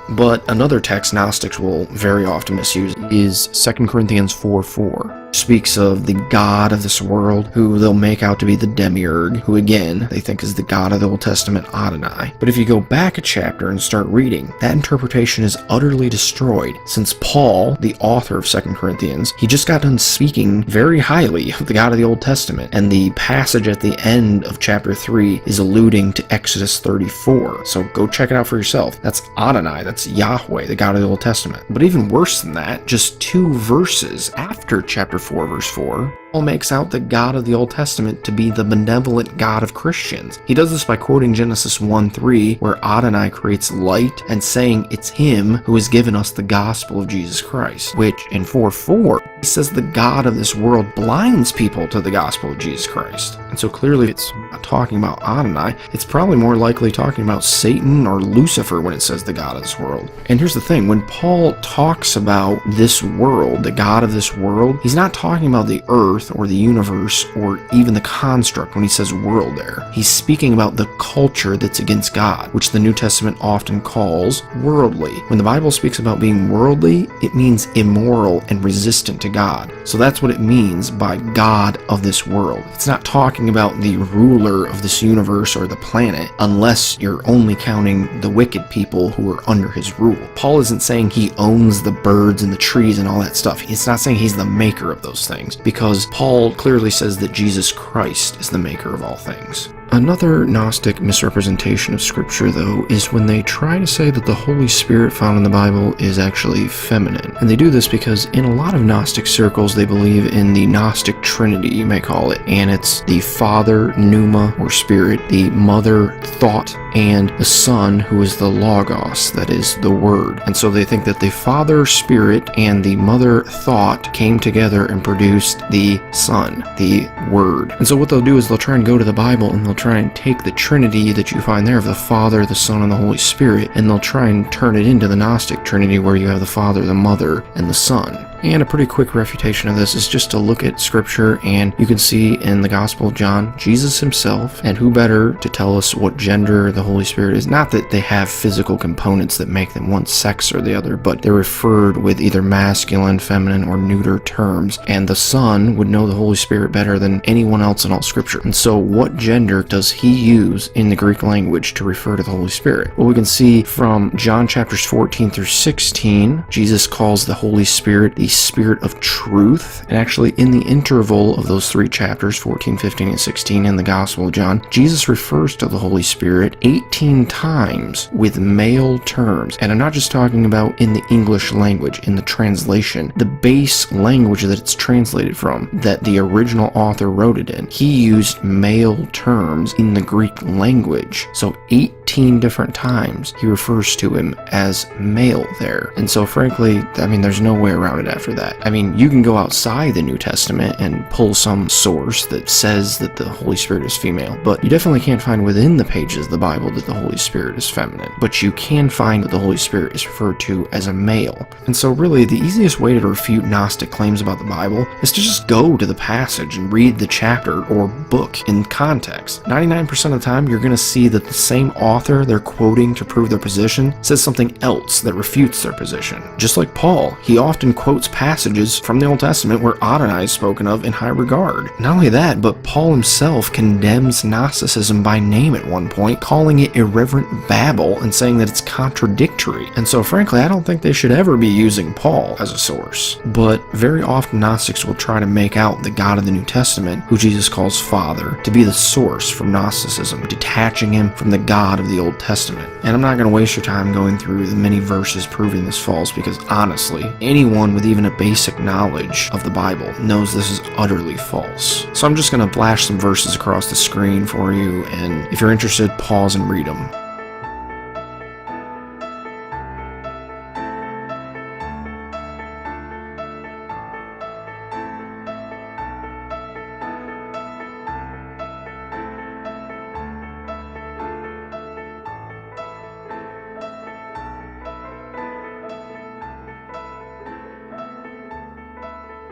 But another text Gnostics will very often misuse is 2 Corinthians 4:4. Speaks of the God of this world, who they'll make out to be the demiurge, who again, they think is the God of the Old Testament, Adonai. But if you go back a chapter and start reading, that interpretation is utterly destroyed, since Paul, the author of 2 Corinthians, he just got done speaking very highly of the God of the Old Testament, and the passage at the end of chapter 3 is alluding to Exodus 34, so go check it out for yourself. That's Adonai, that's Yahweh, the God of the Old Testament. But even worse than that, just 2 verses after chapter 4 verse 4, Paul makes out the God of the Old Testament to be the benevolent God of Christians. He does this by quoting Genesis 1:3, where Adonai creates light and saying it's him who has given us the gospel of Jesus Christ, which in 4:4 he says the God of this world blinds people to the gospel of Jesus Christ. And so clearly it's not talking about Adonai, it's probably more likely talking about Satan or Lucifer when it says the God of this world. And here's the thing, when Paul talks about this world, the God of this world, he's not talking about the earth or the universe or even the construct when he says world there. He's speaking about the culture that's against God, which the New Testament often calls worldly. When the Bible speaks about being worldly, it means immoral and resistant to God. So that's what it means by God of this world. It's not talking about the ruler of this universe or the planet, unless you're only counting the wicked people who are under his rule. Paul isn't saying he owns the birds and the trees and all that stuff. It's not saying he's the maker of those things, because Paul clearly says that Jesus Christ is the maker of all things. Another Gnostic misrepresentation of Scripture, though, is when they try to say that the Holy Spirit found in the Bible is actually feminine. And they do this because in a lot of Gnostic circles they believe in the Gnostic Trinity, you may call it, and it's the Father, Pneuma, or Spirit, the Mother, Thought, and the Son, who is the Logos, that is, the Word. And so they think that the Father, Spirit, and the Mother, Thought came together and produced the Son, the Word. And so what they'll do is they'll try and go to the Bible and they'll try try and take the Trinity that you find there of the Father, the Son, and the Holy Spirit, and they'll try and turn it into the Gnostic Trinity where you have the Father, the Mother, and the Son. And a pretty quick refutation of this is just to look at Scripture, and you can see in the Gospel of John, Jesus himself, and who better to tell us what gender the Holy Spirit is. Not that they have physical components that make them one sex or the other, but they're referred with either masculine, feminine, or neuter terms, and the Son would know the Holy Spirit better than anyone else in all Scripture. And so what gender does he use in the Greek language to refer to the Holy Spirit? Well, we can see from John chapters 14 through 16, Jesus calls the Holy Spirit the Spirit of truth. And actually in the interval of those three chapters, 14, 15, and 16 in the Gospel of John, Jesus refers to the Holy Spirit 18 times with male terms. And I'm not just talking about in the English language, in the translation, the base language that it's translated from, that the original author wrote it in. He used male terms in the Greek language. So 18 different times he refers to him as male there. And so frankly, I mean, there's no way around it after that. I mean, you can go outside the New Testament and pull some source that says that the Holy Spirit is female, but you definitely can't find within the pages of the Bible that the Holy Spirit is feminine. But you can find that the Holy Spirit is referred to as a male. And so really, the easiest way to refute Gnostic claims about the Bible is to just go to the passage and read the chapter or book in context. 99% of the time, you're going to see that the same author they're quoting to prove their position says something else that refutes their position. Just like Paul, he often quotes passages from the Old Testament where Adonai is spoken of in high regard. Not only that, but Paul himself condemns Gnosticism by name at one point, calling it irreverent babble and saying that it's contradictory. And so frankly, I don't think they should ever be using Paul as a source. But very often Gnostics will try to make out the God of the New Testament, who Jesus calls Father, to be the source from Gnosticism, detaching him from the God of the Old Testament. And I'm not going to waste your time going through the many verses proving this false, because honestly, anyone with even a basic knowledge of the Bible knows this is utterly false. So I'm just going to flash some verses across the screen for you, and if you're interested, pause and read them.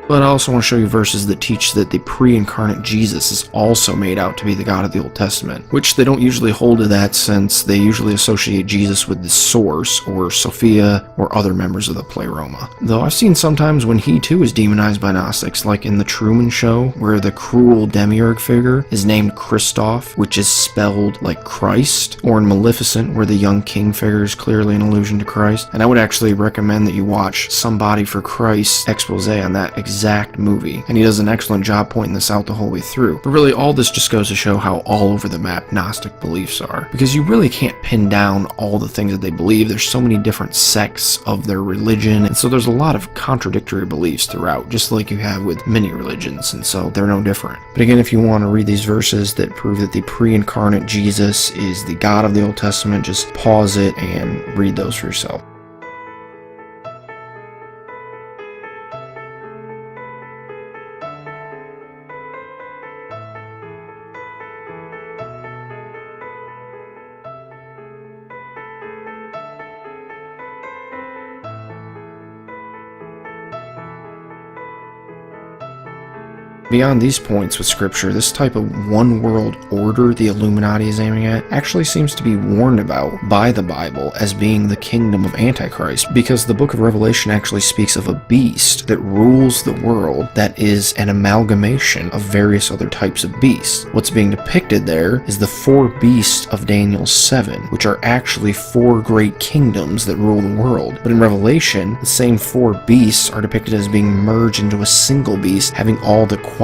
But I also want to show you verses that teach that the pre-incarnate Jesus is also made out to be the God of the Old Testament, which they don't usually hold to that, since they usually associate Jesus with the source, or Sophia, or other members of the Pleroma. Though I've seen sometimes when he too is demonized by Gnostics, like in The Truman Show, where the cruel demiurge figure is named Christoph, which is spelled like Christ, or in Maleficent, where the young king figure is clearly an allusion to Christ. And I would actually recommend that you watch Somebody for Christ expose on that exact movie, and he does an excellent job pointing this out the whole way through. But really, all this just goes to show how all over the map Gnostic beliefs are, because you really can't pin down all the things that they believe. There's so many different sects of their religion, and so there's a lot of contradictory beliefs throughout, just like you have with many religions, and so they're no different. But again, if you want to read these verses that prove that the pre-incarnate Jesus is the God of the Old Testament, just pause it and read those for yourself. Beyond these points with Scripture, this type of one world order the Illuminati is aiming at actually seems to be warned about by the Bible as being the kingdom of Antichrist, because the book of Revelation actually speaks of a beast that rules the world that is an amalgamation of various other types of beasts. What's being depicted there is the four beasts of Daniel 7, which are actually four great kingdoms that rule the world. But in Revelation, the same four beasts are depicted as being merged into a single beast, having all the qualities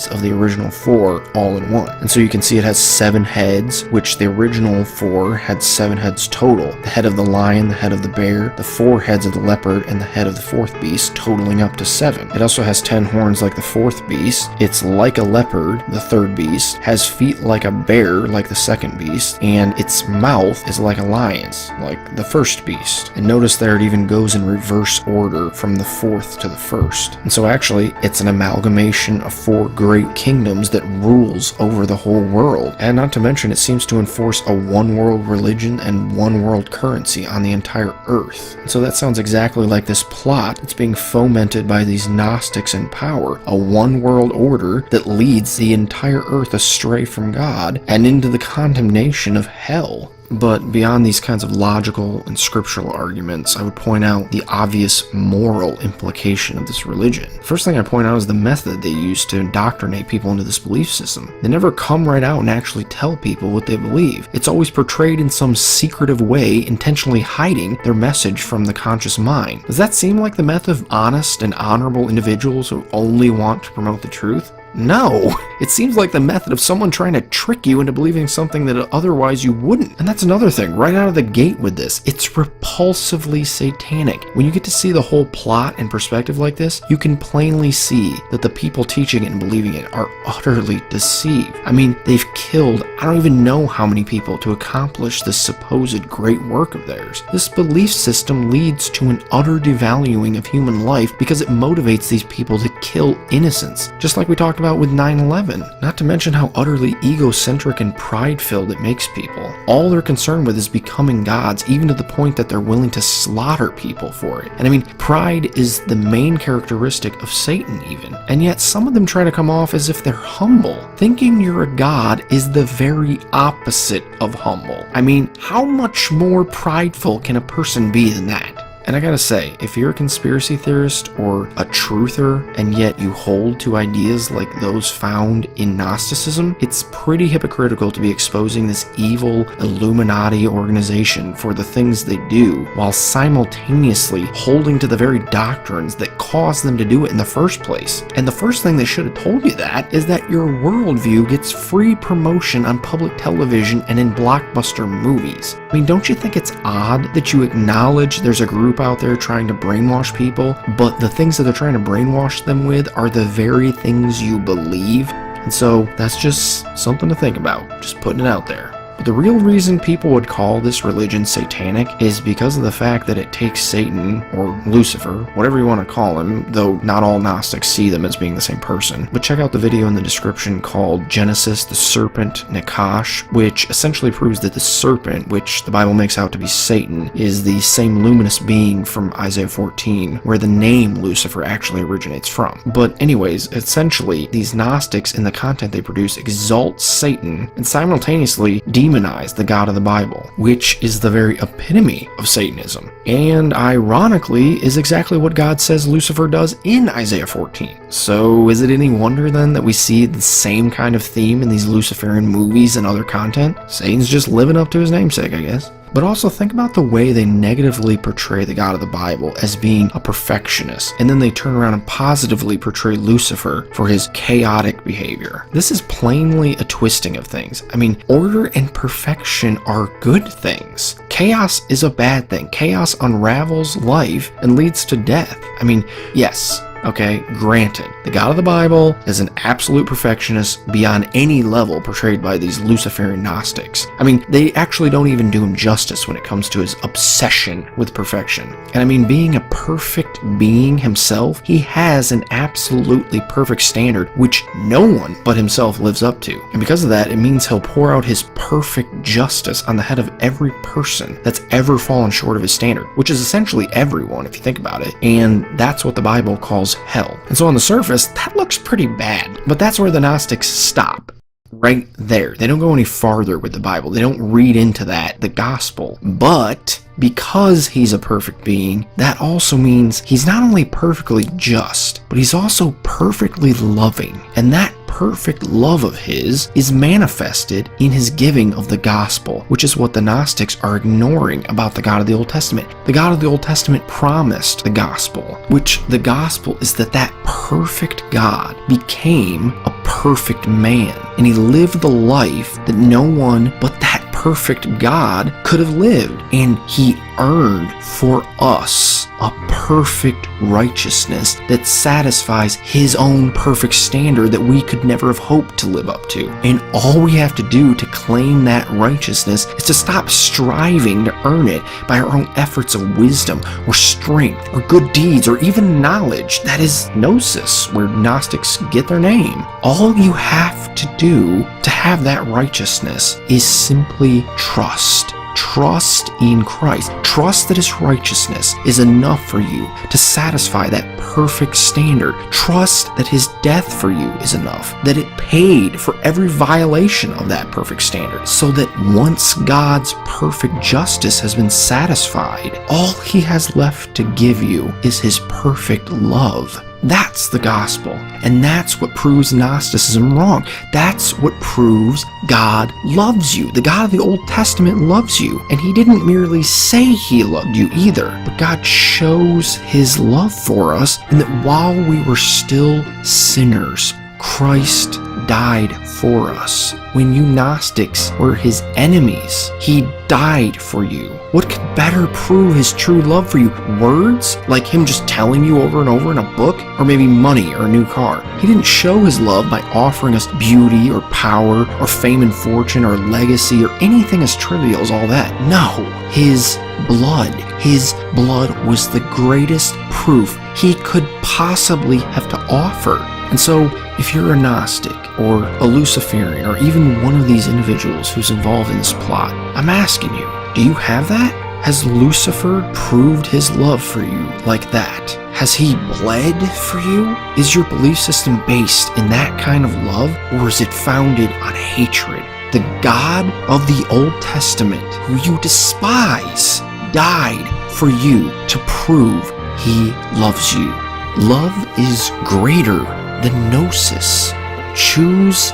of the original four all in one. And so you can see it has 7 heads, which the original 4 had 7 heads total. The head of the lion, the head of the bear, the 4 heads of the leopard, and the head of the 4th beast, totaling up to 7. It also has 10 horns like the 4th beast. It's like a leopard, the 3rd beast, has feet like a bear, like the 2nd beast, and its mouth is like a lion's, like the 1st beast. And notice there it even goes in reverse order from the 4th to the 1st. And so actually, it's an amalgamation of of 4 great kingdoms that rules over the whole world. And not to mention, it seems to enforce a one-world religion and one-world currency on the entire Earth. And so that sounds exactly like this plot that's being fomented by these Gnostics in power, a one-world order that leads the entire Earth astray from God and into the condemnation of hell. But beyond these kinds of logical and scriptural arguments, I would point out the obvious moral implication of this religion. First thing I point out is the method they use to indoctrinate people into this belief system. They never come right out and actually tell people what they believe. It's always portrayed in some secretive way, intentionally hiding their message from the conscious mind. Does that seem like the method of honest and honorable individuals who only want to promote the truth? No, it seems like the method of someone trying to trick you into believing something that otherwise you wouldn't. And that's another thing, right out of the gate with this, it's repulsively satanic. When you get to see the whole plot in perspective like this, you can plainly see that the people teaching it and believing it are utterly deceived. I mean, they've killed, I don't even know how many people to accomplish this supposed great work of theirs. This belief system leads to an utter devaluing of human life because it motivates these people to kill innocents, just like we talked about with 9/11. Not to mention how utterly egocentric and pride-filled it makes people. All they're concerned with is becoming gods, even to the point that they're willing to slaughter people for it. And I mean, pride is the main characteristic of Satan even. And yet some of them try to come off as if they're humble. Thinking you're a god is the very opposite of humble. I mean, how much more prideful can a person be than that? And I gotta say, if you're a conspiracy theorist or a truther and yet you hold to ideas like those found in Gnosticism, it's pretty hypocritical to be exposing this evil Illuminati organization for the things they do while simultaneously holding to the very doctrines that caused them to do it in the first place. And the first thing they should have told you that is that your worldview gets free promotion on public television and in blockbuster movies. I mean, don't you think it's odd that you acknowledge there's a group out there trying to brainwash people, but the things that they're trying to brainwash them with are the very things you believe? And so that's just something to think about, just putting it out there. But the real reason people would call this religion satanic is because of the fact that it takes Satan, or Lucifer, whatever you want to call him, though not all Gnostics see them as being the same person. But check out the video in the description called Genesis, the Serpent, Nakash, which essentially proves that the serpent, which the Bible makes out to be Satan, is the same luminous being from Isaiah 14, where the name Lucifer actually originates from. But anyways, essentially, these Gnostics in the content they produce exalt Satan and simultaneously demonize the God of the Bible, which is the very epitome of Satanism. And ironically, is exactly what God says Lucifer does in Isaiah 14. So is it any wonder then that we see the same kind of theme in these Luciferian movies and other content? Satan's just living up to his namesake, I guess. But also think about the way they negatively portray the God of the Bible as being a perfectionist, and then they turn around and positively portray Lucifer for his chaotic behavior. This is plainly a twisting of things. I mean, order and perfection are good things. Chaos is a bad thing. Chaos unravels life and leads to death. I mean, yes, okay, granted, the God of the Bible is an absolute perfectionist beyond any level portrayed by these Luciferian Gnostics. I mean, they actually don't even do him justice when it comes to his obsession with perfection. And I mean, being a perfect being himself, he has an absolutely perfect standard which no one but himself lives up to. And because of that, it means he'll pour out his perfect justice on the head of every person that's ever fallen short of his standard, which is essentially everyone if you think about it. And that's what the Bible calls hell. And so on the surface, that looks pretty bad, but that's where the Gnostics stop. Right there. They don't go any farther with the Bible. They don't read into that, the gospel. But because he's a perfect being, that also means he's not only perfectly just, but he's also perfectly loving. And that perfect love of his is manifested in his giving of the gospel, which is what the Gnostics are ignoring about the God of the Old Testament. The God of the Old Testament promised the gospel, which the gospel is that perfect God became a perfect man, and he lived the life that no one but that perfect God could have lived, and he earned for us a perfect righteousness that satisfies his own perfect standard that we could never have hoped to live up to. And all we have to do to claim that righteousness is to stop striving to earn it by our own efforts of wisdom or strength or good deeds or even knowledge. That is Gnosis, where Gnostics get their name. All you have to do to have that righteousness is simply trust. Trust in Christ. Trust that his righteousness is enough for you to satisfy that perfect standard. Trust that his death for you is enough, that it paid for every violation of that perfect standard, so that once God's perfect justice has been satisfied, all he has left to give you is his perfect love. That's the gospel, and that's what proves Gnosticism wrong. That's what proves God loves you. The God of the Old Testament loves you, and he didn't merely say he loved you either, but God shows his love for us in that while we were still sinners, Christ died for us. When you Gnostics were his enemies, he died for you. What could better prove his true love for you? Words? Like him just telling you over and over in a book? Or maybe money or a new car? He didn't show his love by offering us beauty or power or fame and fortune or legacy or anything as trivial as all that. No, his blood. His blood was the greatest proof he could possibly have to offer. And so, if you're a Gnostic, or a Luciferian, or even one of these individuals who's involved in this plot, I'm asking you, do you have that? Has Lucifer proved his love for you like that? Has he bled for you? Is your belief system based in that kind of love, or is it founded on hatred? The God of the Old Testament, who you despise, died for you to prove he loves you. Love is greater than Gnosis. Choose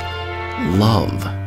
love.